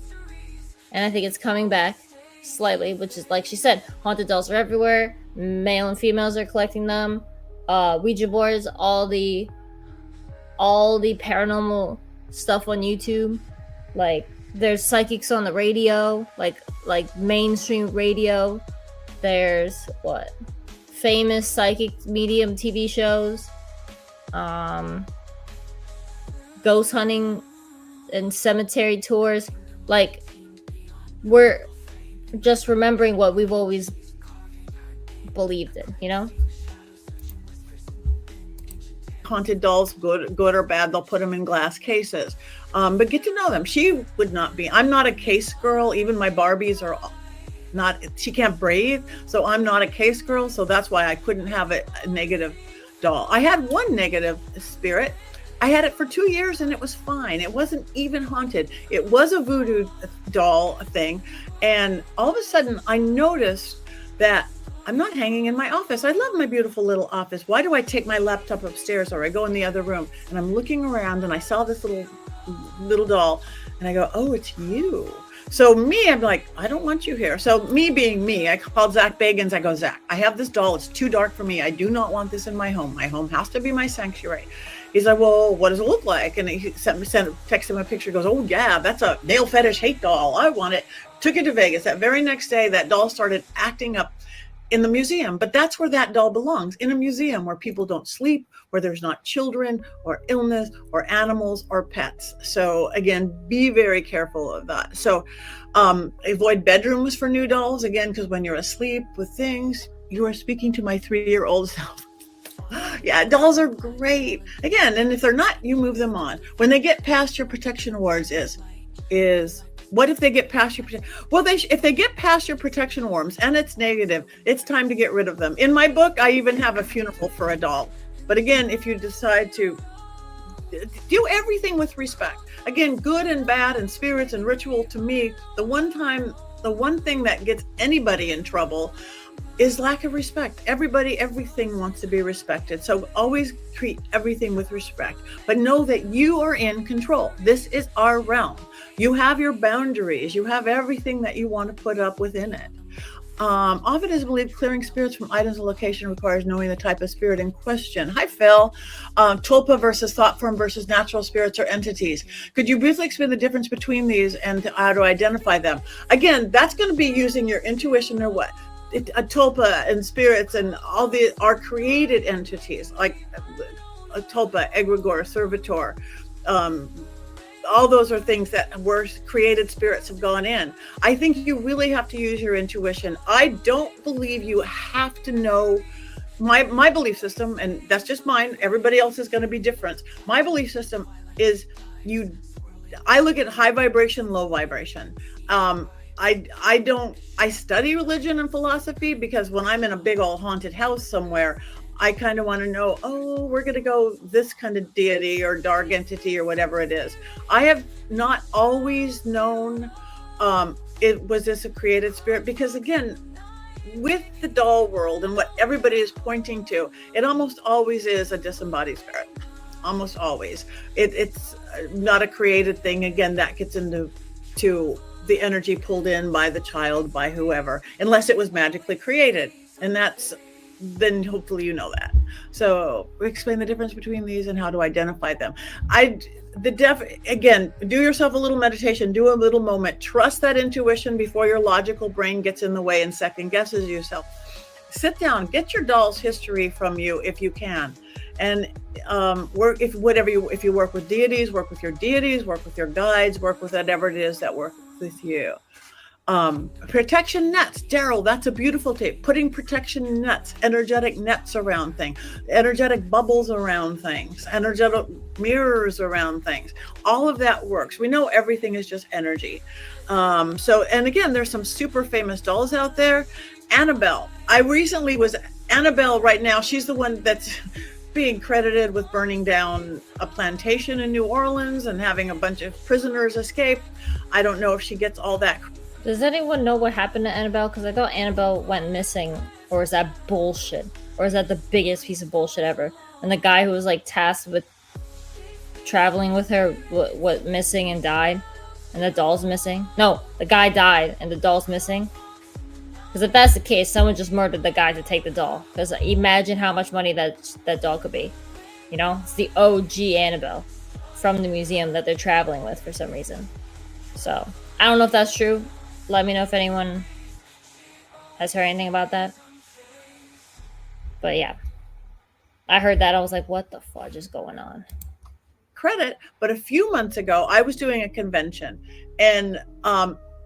and I think it's coming back slightly, which is, like she said, haunted dolls are everywhere. Male and females are collecting them. Ouija boards, all the paranormal stuff on YouTube. Like, there's psychics on the radio, like mainstream radio. There's famous psychic medium TV shows, ghost hunting and cemetery tours. Like, we're just remembering what we've always believed in, you know? Haunted dolls, good or bad, they'll put them in glass cases. But get to know them. She would not be. I'm not a case girl. Even my Barbies are not, she can't breathe. So I'm not a case girl. So that's why I couldn't have a negative doll. I had one negative spirit. I had it for 2 years and it was fine. It wasn't even haunted. It was a voodoo doll thing. And all of a sudden I noticed that I'm not hanging in my office. I love my beautiful little office. Why do I take my laptop upstairs, or I go in the other room and I'm looking around and I saw this little doll and I go, oh, it's you. So me, I'm like, I don't want you here. So me being me, I called Zach Bagans. I go, Zach, I have this doll. It's too dark for me. I do not this in my home. My home has to be my sanctuary. He's like, well, what does it look like? And he texted him a picture. Goes, oh yeah, that's a nail fetish hate doll. I want it. Took it to Vegas. That very next day, that doll started acting up in the museum. But that's where that doll belongs, in a museum where people don't sleep, where there's not children or illness or animals or pets. So again, be very careful of that. So avoid bedrooms for new dolls, again, because when you're asleep with things, you are speaking to my 3-year-old self. Yeah, dolls are great. Again, and if they're not, you move them on. When they get past your protection awards is what if they get past your well, if they get past your protection awards and it's negative, it's time to get rid of them. In my book, I even have a funeral for a doll. But again, if you decide to do everything with respect, again, good and bad and spirits and ritual, to me, the one thing that gets anybody in trouble is lack of respect. Everything wants to be respected. So always treat everything with respect, but know that you are in control. This is our realm. You have your boundaries. You have everything that you want to put up within it. Often it is believed clearing spirits from items and location requires knowing the type of spirit in question. Hi, Phil. Tulpa versus thought form versus natural spirits or entities. Could you briefly explain the difference between these and how to identify them? Again, that's going to be using your intuition or what? A tulpa and spirits and all the are created entities like a tulpa, egregore, servitor. All those are things that were created spirits have gone in. I think you really have to use your intuition. I don't believe you have to know my belief system, and that's just mine. Everybody else is going to be different. My belief system is I look at high vibration, low vibration. I study religion and philosophy because when I'm in a big old haunted house somewhere, I kind of want to know, oh, we're going to go this kind of deity or dark entity or whatever it is. I have not always known was this a created spirit, because again, with the doll world and what everybody is pointing to, it almost always is a disembodied spirit. Almost always. It's not a created thing. Again, that gets into the energy pulled in by the child, by whoever, unless it was magically created. And then hopefully you know that. So explain the difference between these and how to identify them. Again, do yourself a little meditation, do a little moment, trust that intuition before your logical brain gets in the way and second guesses yourself. Sit down, get your doll's history from you if you can. And if you work with deities, work with your deities, work with your guides, work with whatever it is that works with you. Protection nets, Daryl, that's a beautiful tape. Putting protection nets, energetic nets around things, energetic bubbles around things, energetic mirrors around things. All of that works. We know everything is just energy. And again, there's some super famous dolls out there. Annabelle. Annabelle right now, she's the one that's being credited with burning down a plantation in New Orleans and having a bunch of prisoners escape. I don't know if she gets all that. Does anyone know what happened to Annabelle? Because I thought Annabelle went missing. Or is that bullshit? Or is that the biggest piece of bullshit ever? And the guy who was like tasked with traveling with her what missing and died? And the doll's missing? No, the guy died and the doll's missing. Because if that's the case, someone just murdered the guy to take the doll. Because imagine how much money that doll could be. You know? It's the OG Annabelle from the museum that they're traveling with for some reason. So, I don't know if that's true. Let me know if anyone has heard anything about that. But yeah, I heard that. I was like, what the fudge is going on? Credit, but a few months ago, I was doing a convention, and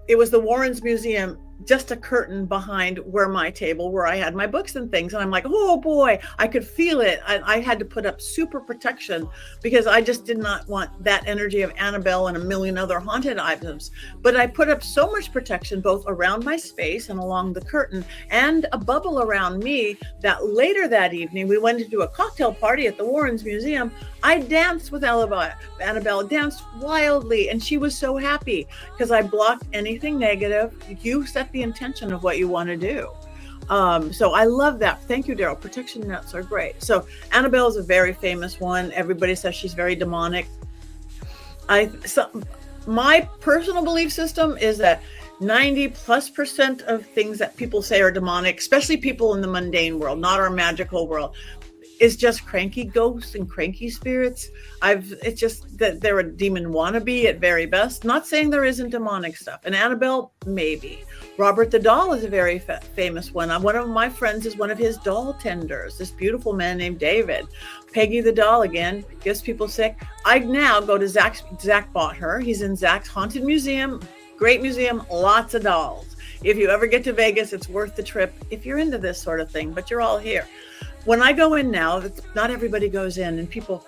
it was the Warrens Museum, just a curtain behind where my table, where I had my books and things. And I'm like, oh boy, I could feel it. I had to put up super protection because I just did not want that energy of Annabelle and a million other haunted items. But I put up so much protection, both around my space and along the curtain, and a bubble around me, that later that evening, we went to do a cocktail party at the Warrens Museum. I danced with Annabelle, danced wildly, and she was so happy because I blocked anything negative. You set the intention of what you want to do. So I love that. Thank you, Daryl. Protection nets are great. So Annabelle is a very famous one. Everybody says she's very demonic. My personal belief system is that 90+% of things that people say are demonic, especially people in the mundane world, not our magical world, is just cranky ghosts and cranky spirits. It's just that they're a demon wannabe at very best. Not saying there isn't demonic stuff. And Annabelle, maybe. Robert the Doll is a very famous one. One of my friends is one of his doll tenders, this beautiful man named David. Peggy the Doll, again, gets people sick. I now go to Zach bought her. He's in Zach's Haunted Museum. Great museum, lots of dolls. If you ever get to Vegas, it's worth the trip if you're into this sort of thing, but you're all here. When I go in now, not everybody goes in, and people,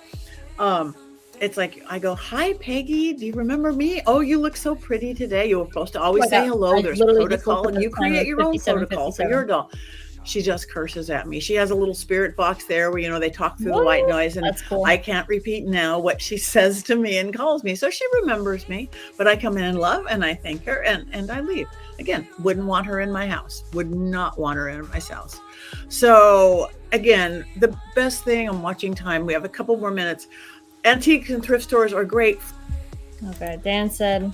it's like, I go, hi, Peggy, do you remember me? Oh, you look so pretty today. You were supposed to always say hello. There's protocol, and you create your own protocol for your doll. She just curses at me. She has a little spirit box there where, they talk through the white noise, and cool. I can't repeat now what she says to me and calls me. So she remembers me, but I come in and love, and I thank her, and I leave. Again, wouldn't want her in my house. Would not want her in my house. So again, the best thing, I'm watching time. We have a couple more minutes. Antiques and thrift stores are great. Okay, Dan said,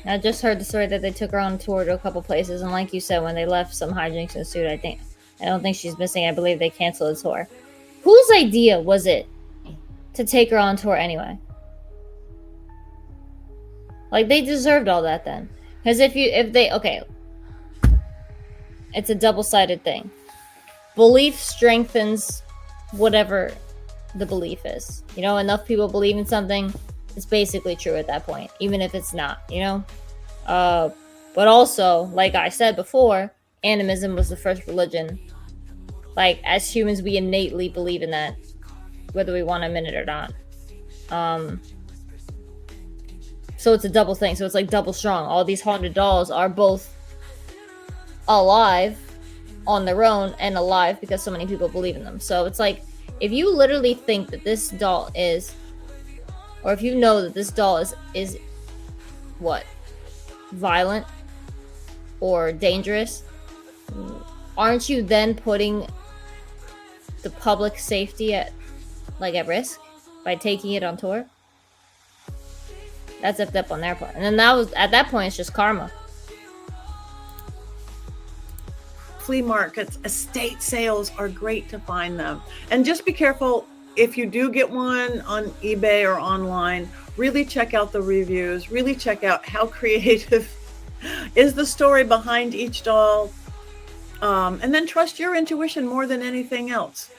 I just heard the story that they took her on tour to a couple places, and like you said, when they left, some hijinks ensued. I don't think she's missing. I believe they canceled the tour. Whose idea was it to take her on tour anyway? Like, they deserved all that then. Because okay, it's a double-sided thing. Belief strengthens whatever the belief is. You know, enough people believe in something, it's basically true at that point, even if it's not, you know? But also, like I said before, animism was the first religion. Like, as humans, we innately believe in that, whether we want to admit it or not. So it's a double thing. So it's like double strong. All these haunted dolls are both alive on their own and alive because so many people believe in them. So it's like, if you literally think that this doll is, or if you know that this doll is what? Violent or dangerous, aren't you then putting the public safety at risk by taking it on tour? That's effed up on their part. And then at that point, it's just karma. Flea markets, estate sales are great to find them. And just be careful, if you do get one on eBay or online, really check out the reviews, really check out how creative is the story behind each doll. And then trust your intuition more than anything else.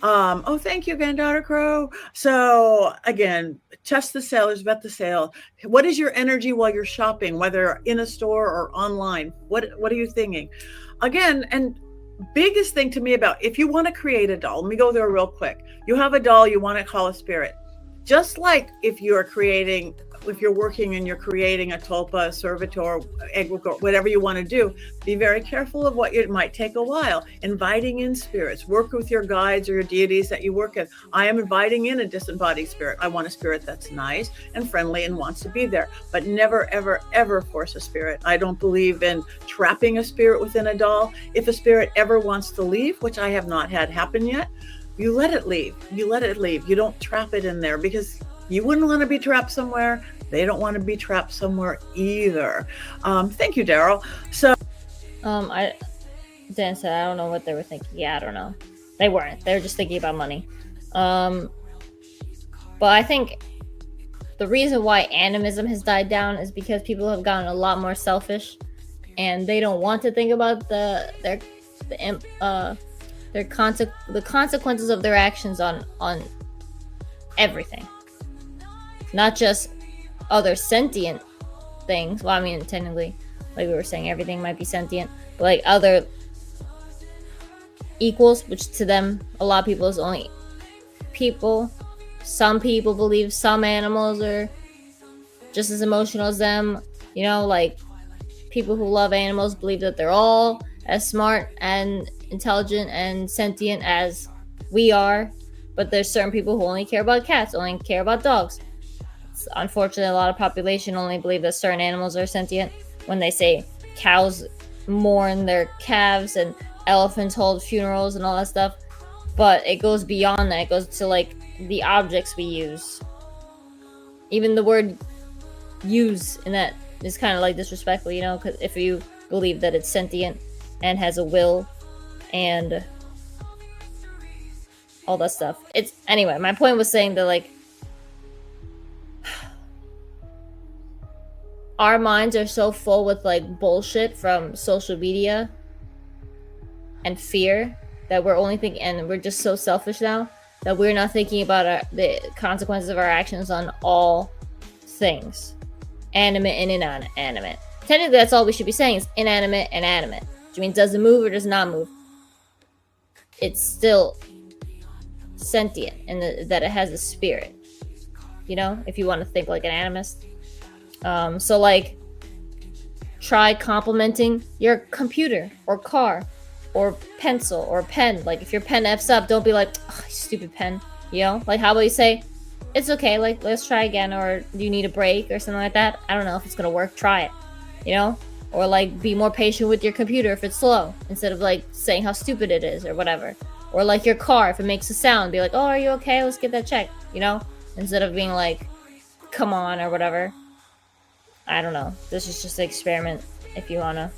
Oh, thank you again, Dr. Crow. So again, test the sellers, vet the sale. What is your energy while you're shopping, whether in a store or online? What are you thinking? Again, and biggest thing to me about, if you want to create a doll, let me go there real quick. You have a doll, you want to call a spirit. Just like if you're working and you're creating a tulpa, a servitor, egregore, whatever you want to do, be very careful of what it might take a while. Inviting in spirits, work with your guides or your deities that you work with. I am inviting in a disembodied spirit. I want a spirit that's nice and friendly and wants to be there, but never, ever, ever force a spirit. I don't believe in trapping a spirit within a doll. If a spirit ever wants to leave, which I have not had happen yet, you let it leave. You let it leave. You don't trap it in there, because you wouldn't want to be trapped somewhere. They don't want to be trapped somewhere either. Thank you, Daryl. So, Dan said, I don't know what they were thinking. Yeah, I don't know. They weren't. They were just thinking about money. But I think the reason why animism has died down is because people have gotten a lot more selfish, and they don't want to think about the consequences of their actions on everything, not just other sentient things. Well, I mean, technically, like we were saying, everything might be sentient, but like other equals, which to them, a lot of people is only people. Some people believe some animals are just as emotional as them. You know, like people who love animals believe that they're all as smart and intelligent and sentient as we are, but there's certain people who only care about cats, only care about dogs. Unfortunately, a lot of population only believe that certain animals are sentient. When they say cows mourn their calves and elephants hold funerals and all that stuff, but it goes beyond that. It goes to like the objects we use. Even the word use in that is kind of like disrespectful, you know, because if you believe that it's sentient and has a will and all that stuff. It's anyway, my point was saying that like our minds are so full with like bullshit from social media and fear that we're only thinking, and we're just so selfish now that we're not thinking about the consequences of our actions on all things, animate and inanimate. Technically, that's all we should be saying is inanimate and animate, which means does it move or does not move. It's still sentient in that it has a spirit, you know, if you want to think like an animist. So like try complimenting your computer or car or pencil or pen. Like if your pen F's up, don't be like, oh, stupid pen, you know, like how about you say it's okay, like let's try again, or do you need a break or something like that? I don't know if it's gonna work, try it, you know. Or like be more patient with your computer if it's slow, instead of like saying how stupid it is or whatever. Or like your car, if it makes a sound, be like, oh, are you okay? Let's get that checked, you know? Instead of being like, come on or whatever. I don't know. This is just an experiment if you wanna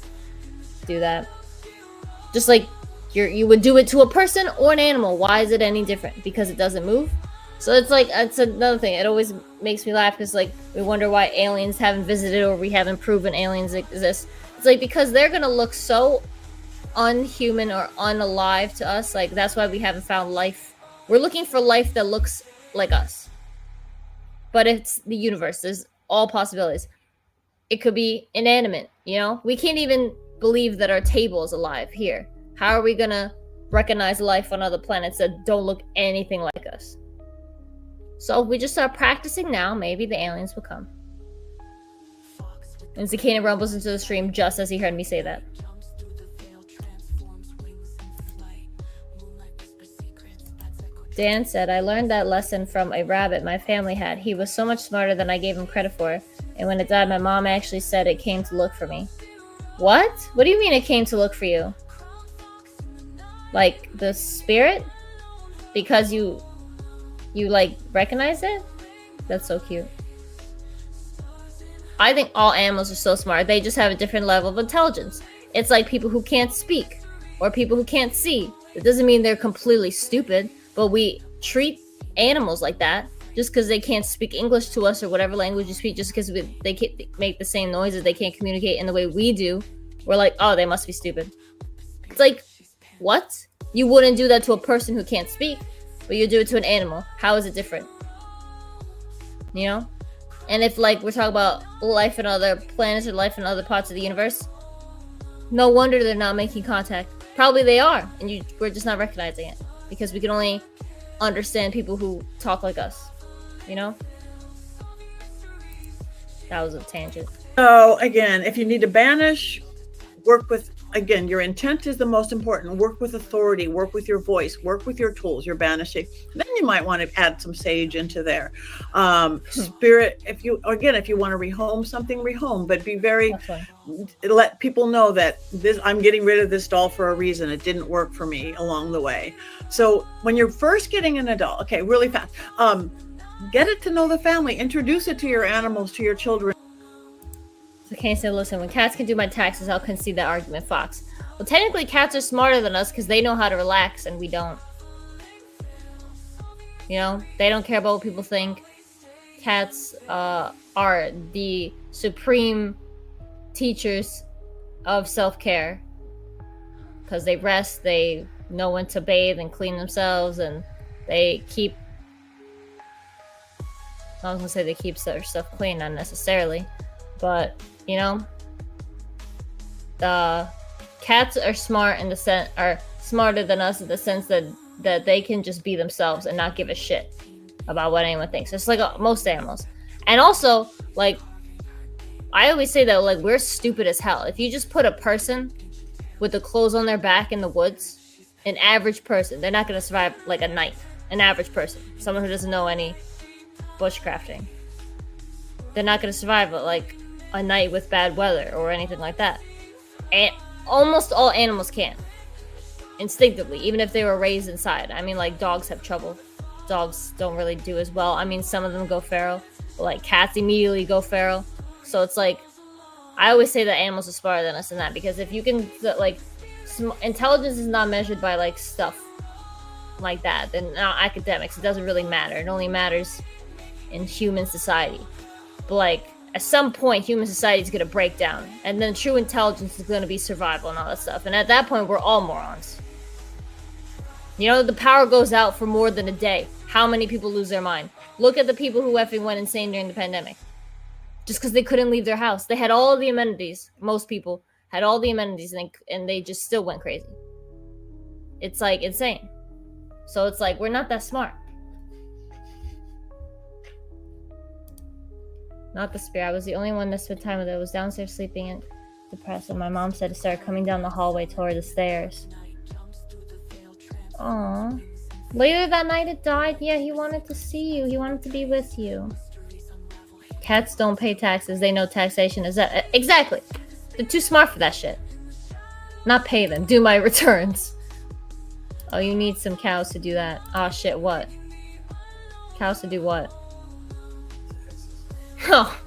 do that. Just like you would do it to a person or an animal. Why is it any different? Because it doesn't move? So it's like, it's another thing. It always makes me laugh because like we wonder why aliens haven't visited or we haven't proven aliens exist. It's like because they're gonna look so unhuman or unalive to us. Like that's why we haven't found life. We're looking for life that looks like us. But it's the universe. There's all possibilities. It could be inanimate, you know? We can't even believe that our table is alive here. How are we gonna recognize life on other planets that don't look anything like us? So if we just start practicing now, maybe the aliens will come. And Zakana rumbles into the stream just as he heard me say that. Dan said, I learned that lesson from a rabbit my family had. He was so much smarter than I gave him credit for. And when it died, my mom actually said it came to look for me. What? What do you mean it came to look for you? Like the spirit? Because you like recognize it? That's so cute. I think all animals are so smart. They just have a different level of intelligence. It's like people who can't speak or people who can't see. It doesn't mean they're completely stupid, but we treat animals like that just because they can't speak English to us or whatever language you speak, just because they can't make the same noises, they can't communicate in the way we do. We're like, oh, they must be stupid. It's like, what? You wouldn't do that to a person who can't speak, but you do it to an animal. How is it different? You know? And if like we're talking about life in other planets or life in other parts of the universe, no wonder they're not making contact. Probably they are, and we're just not recognizing it because we can only understand people who talk like us. You know? That was a tangent. So again, if you need to banish, work with, again, your intent is the most important. Work with authority, work with your voice, work with your tools, your banishing. Then you might want to add some sage into there. Spirit, if you want to rehome something, rehome, but be very, let people know that I'm getting rid of this doll for a reason. It didn't work for me along the way. So when you're first getting an adult, okay, really fast, get it to know the family, introduce it to your animals, to your children. So Kane said, listen, when cats can do my taxes, I'll concede that argument, Fox. Well, technically, cats are smarter than us because they know how to relax and we don't. You know, they don't care about what people think. Cats are the supreme teachers of self-care because they rest, they know when to bathe and clean themselves, and they keep... I was gonna say they keep their stuff clean, not necessarily. But, you know, the cats are smart in the sense, are smarter than us in the sense that they can just be themselves and not give a shit about what anyone thinks. It's like most animals. And also, like, I always say that, like, we're stupid as hell. If you just put a person with the clothes on their back in the woods, an average person, they're not going to survive like a night. An average person, someone who doesn't know any bushcrafting, they're not going to survive like a night with bad weather or anything like that. And almost all animals can instinctively, even if they were raised inside. I mean, like, dogs have trouble. Dogs don't really do as well. I mean, some of them go feral, but like cats immediately go feral. So it's like, I always say that animals are smarter than us in that, because if you can, like, intelligence is not measured by like stuff like that. Then academics, it doesn't really matter. It only matters in human society. But like, at some point, human society is going to break down, and then true intelligence is going to be survival and all that stuff. And at that point, we're all morons. You know, the power goes out for more than a day. How many people lose their mind? Look at the people who effing went insane during the pandemic. Just because they couldn't leave their house. They had all the amenities. Most people had all the amenities, and they just still went crazy. It's like insane. So it's like, we're not that smart. Not the spirit. I was the only one that spent time with it. I was downstairs sleeping and depressed, and my mom said it started coming down the hallway toward the stairs. Aww. Later that night it died. Yeah, he wanted to see you. He wanted to be with you. Cats don't pay taxes. They know taxation is that. Exactly. They're too smart for that shit. Not pay them. Do my returns. Oh, you need some cows to do that. Oh shit, what? Cows to do what? Oh.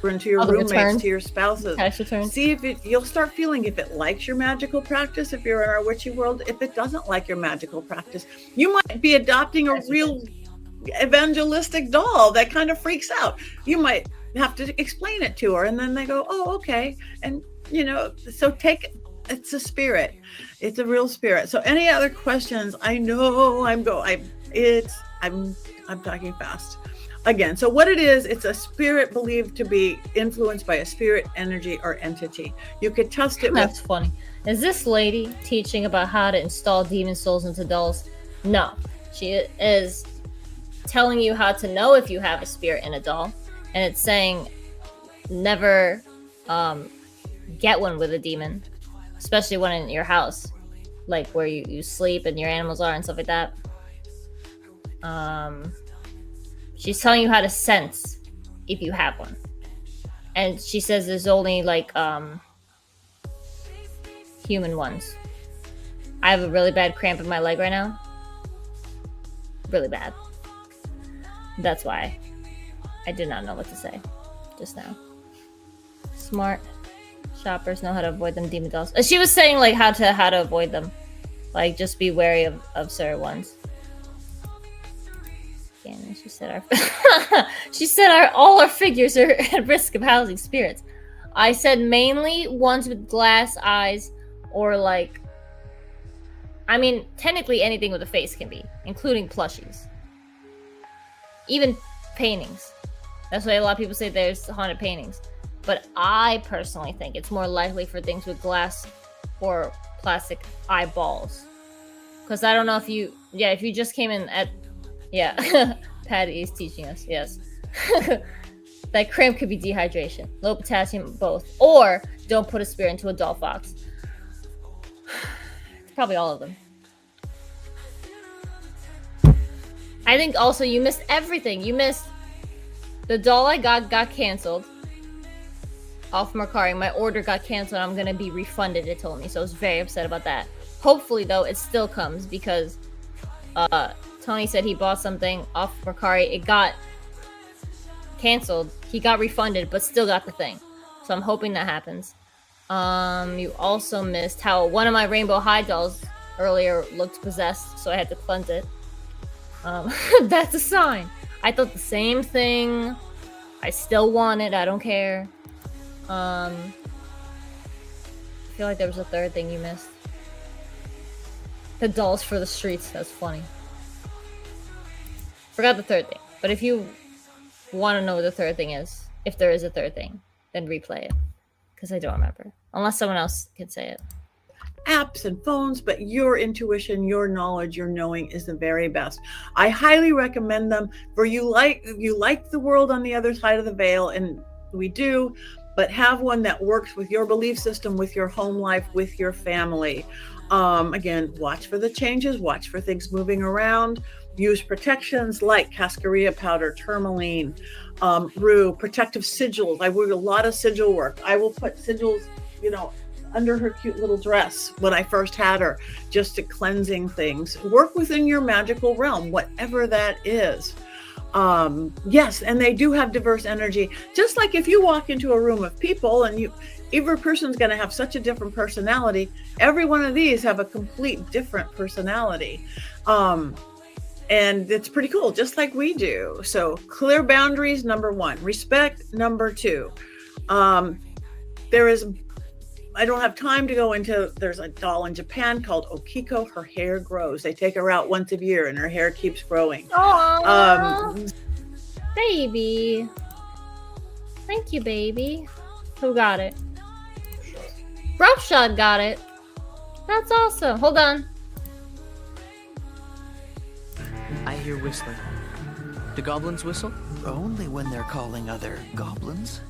to your Oh, the roommates, return. to your spouses. Cash return. See if you'll start feeling if it likes your magical practice, if you're in our witchy world. If it doesn't like your magical practice, you might be adopting a real evangelistic doll that kind of freaks out. You might have to explain it to her, and then they go, oh, okay. And so it's a spirit. It's a real spirit. So any other questions? I know I'm talking fast again. So what it is, it's a spirit believed to be influenced by a spirit, energy, or entity. You could test it. That's funny. Is this lady teaching about how to install demon souls into dolls? No, she is telling you how to know if you have a spirit in a doll, and it's saying never get one with a demon, especially one in your house, like where you sleep and your animals are and stuff like that. She's telling you how to sense if you have one, and she says there's only like human ones. I have a really bad cramp in my leg right now, really bad. That's why I did not know what to say just now. Smart shoppers know how to avoid them demon dolls. She was saying like how to avoid them, like just be wary of certain ones. And she said all our figures are at risk of housing spirits. I said mainly ones with glass eyes, or like, I mean, technically anything with a face can be, including plushies. Even paintings. That's why a lot of people say there's haunted paintings. But I personally think it's more likely for things with glass or plastic eyeballs. Because I don't know if you just came in at, Patty is teaching us, yes. That cramp could be dehydration, low potassium, both. Or don't put a spirit into a doll box. It's probably all of them. I think also you missed everything. You missed the doll I got canceled off Mercari. My order got canceled. I'm gonna be refunded, it told me. So I was very upset about that. Hopefully though, it still comes because Tony said he bought something off Mercari. It got canceled. He got refunded, but still got the thing. So I'm hoping that happens. You also missed how one of my Rainbow High dolls earlier looked possessed, so I had to cleanse it. That's a sign. I thought the same thing. I still want it. I don't care. I feel like there was a third thing you missed. The dolls for the streets. That's funny. Forgot the third thing. But if you want to know what the third thing is, if there is a third thing, then replay it. Because I don't remember. Unless someone else can say it. Apps and phones, but your intuition, your knowledge, your knowing is the very best. I highly recommend them. For you like the world on the other side of the veil, and we do, but have one that works with your belief system, with your home life, with your family. Again, watch for the changes, watch for things moving around. Use protections like cascarilla powder, tourmaline, rue, protective sigils. I do a lot of sigil work. I will put sigils, under her cute little dress when I first had her, just to cleansing things. Work within your magical realm, whatever that is. Yes, and they do have diverse energy. Just like if you walk into a room of people and every person's going to have such a different personality, every one of these have a complete different personality. And it's pretty cool, just like we do. So clear boundaries, number one. Respect, number two. I don't have time to go into, there's a doll in Japan called Okiko. Her hair grows. They take her out once a year and her hair keeps growing. Aww. Baby. Thank you, baby. Who got it? Roughshod got it. That's awesome. Hold on. I hear whistling. Do goblins whistle? Only when they're calling other goblins.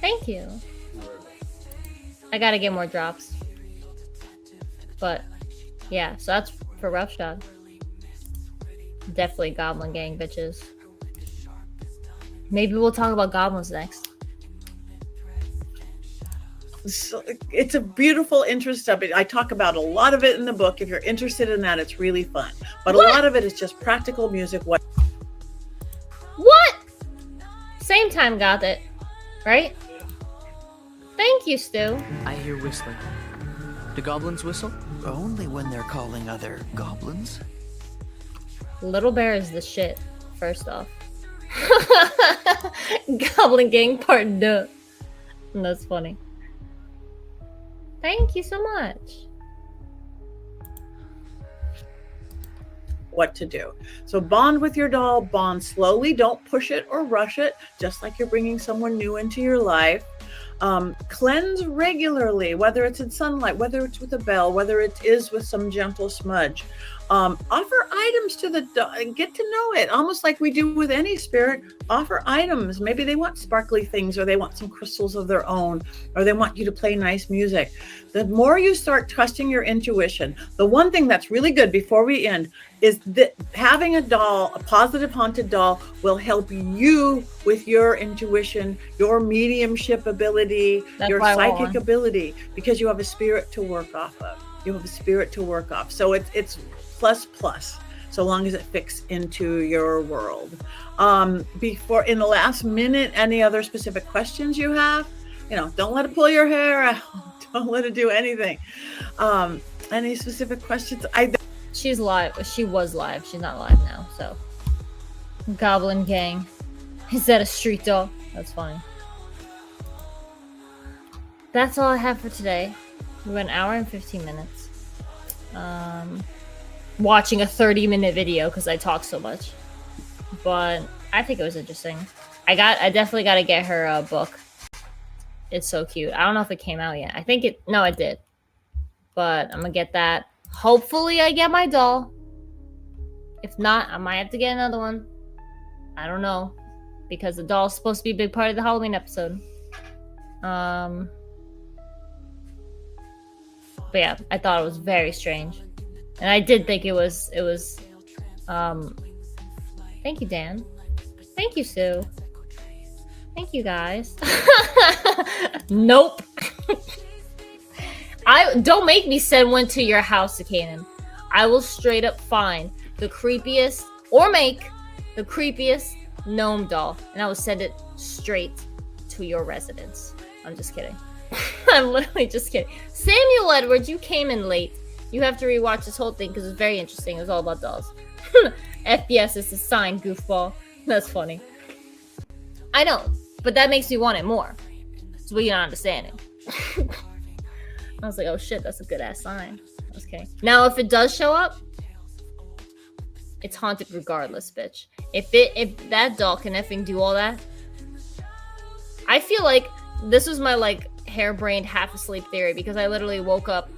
Thank you. I gotta get more drops. But, yeah, so that's for Roughshod. Definitely Goblin Gang, bitches. Maybe we'll talk about goblins next. So it's a beautiful interest of it. I talk about a lot of it in the book. If you're interested in that, it's really fun. But a lot of it is just practical music. What? Same time got it. Right? Thank you, Stu. I hear whistling. Do goblins whistle? Only when they're calling other goblins. Little Bear is the shit, first off. Goblin Gang Part 2. That's funny. Thank you so much. What to do. So bond with your doll, bond slowly, don't push it or rush it, just like you're bringing someone new into your life. Cleanse regularly, whether it's in sunlight, whether it's with a bell, whether it is with some gentle smudge. Offer items to the doll and get to know it, almost like we do with any spirit. Offer items. Maybe they want sparkly things, or they want some crystals of their own, or they want you to play nice music. The more you start trusting your intuition, the one thing that's really good before we end is that having a doll, a positive haunted doll, will help you with your intuition, your mediumship ability, your psychic ability, because you have a spirit to work off of. You have a spirit to work off. So it's plus, so long as it fits into your world. Before, in the last minute, any other specific questions you have? Don't let it pull your hair out. Don't let it do anything. Any specific questions? She's live. She was live. She's not live now, so. Goblin Gang. Is that a street doll? That's funny. That's all I have for today. We went an hour and 15 minutes. Watching a 30-minute video because I talk so much. But I think it was interesting. I definitely got to get her a book. It's so cute. I don't know if it came out yet. No, it did. But I'm gonna get that. Hopefully I get my doll. If not, I might have to get another one. I don't know. Because the doll's supposed to be a big part of the Halloween episode. But yeah, I thought it was very strange. And I did think it was thank you, Dan. Thank you, Sue. Thank you, guys. Nope. Don't make me send one to your house, Kanan. I will straight up find the creepiest, or make the creepiest gnome doll, and I will send it straight to your residence. I'm just kidding. I'm literally just kidding. Samuel Edwards, you came in late. You have to rewatch this whole thing because it's very interesting. It was all about dolls. FPS is a sign, goofball. That's funny. I know, but that makes me want it more. So we're not understanding. I was like, oh shit, that's a good ass sign. Okay. Now, if it does show up, it's haunted regardless, bitch. If that doll can effing do all that, I feel like this was my harebrained half asleep theory, because I literally woke up,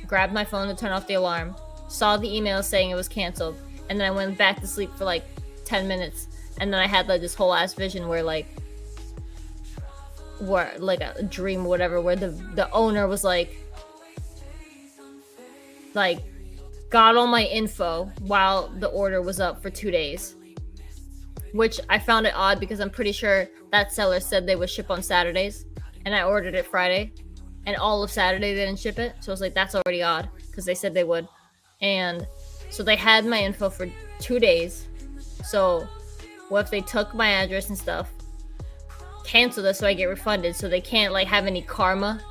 grabbed my phone to turn off the alarm, saw the email saying it was canceled, and then I went back to sleep for 10 minutes, and then I had this whole ass vision where a dream or whatever, where the owner was got all my info while the order was up for 2 days, which I found it odd because I'm pretty sure that seller said they would ship on Saturdays, and I ordered it Friday, and all of Saturday they didn't ship it. So I was like, that's already odd, because they said they would. And so they had my info for 2 days. So what if they took my address and stuff, canceled it so I get refunded, so they can't have any karma,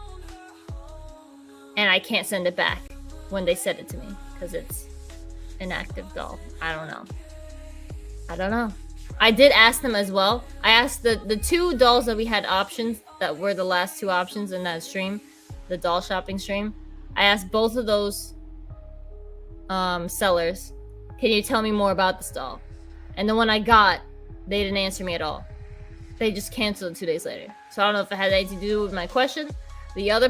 and I can't send it back when they send it to me because it's an active doll. I don't know. I did ask them as well. I asked the two dolls that we had options, that were the last two options in that stream, the doll shopping stream. I asked both of those sellers, can you tell me more about this doll? And the one I got, they didn't answer me at all. They just canceled 2 days later. So I don't know if it had anything to do with my question. The other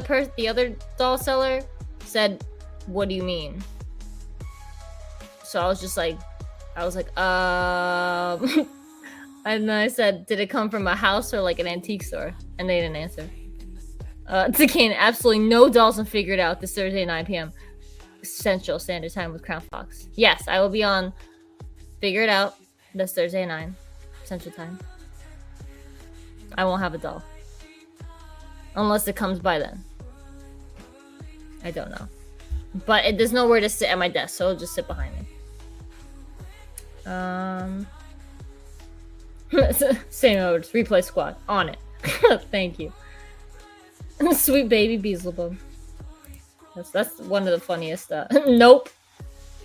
doll seller said, what do you mean? So I was just like, and then I said, did it come from a house or an antique store? And they didn't answer. Tzakane, absolutely no dolls and Figure It Out this Thursday, 9 p.m. Central Standard Time with Crown Fox. Yes, I will be on Figure It Out this Thursday at 9 Central Time. I won't have a doll. Unless it comes by then. I don't know. But there's nowhere to sit at my desk, so it'll just sit behind me. Same orders. Replay squad. On it. Thank you. Sweet baby Beelzebub. That's one of the funniest. Nope.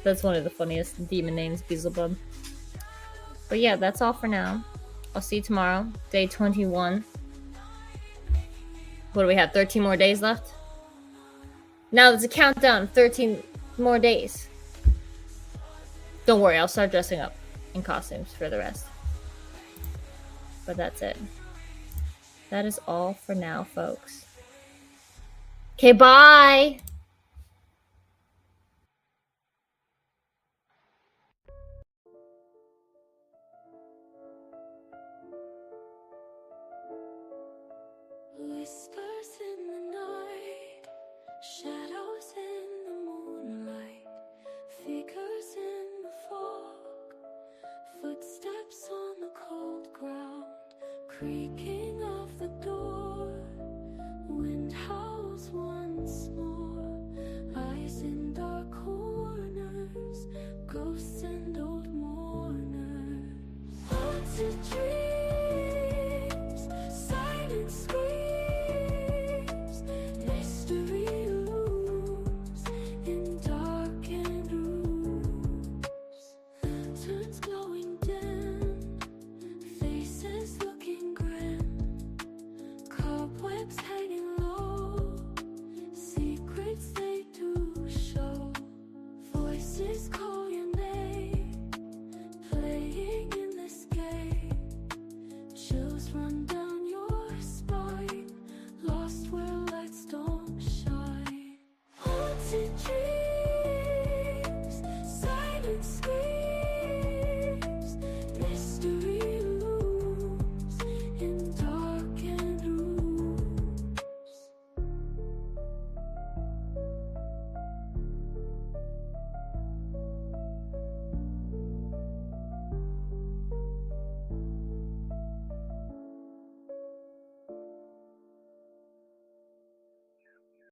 That's one of the funniest demon names, Beelzebub. But yeah, that's all for now. I'll see you tomorrow, day 21. What do we have? 13 more days left? Now there's a countdown. 13 more days. Don't worry, I'll start dressing up in costumes for the rest. But that's it. That is all for now, folks. Okay, bye! Whispers in the night, shadows in the moonlight, figures in the fog, footsteps on the cold ground, creaking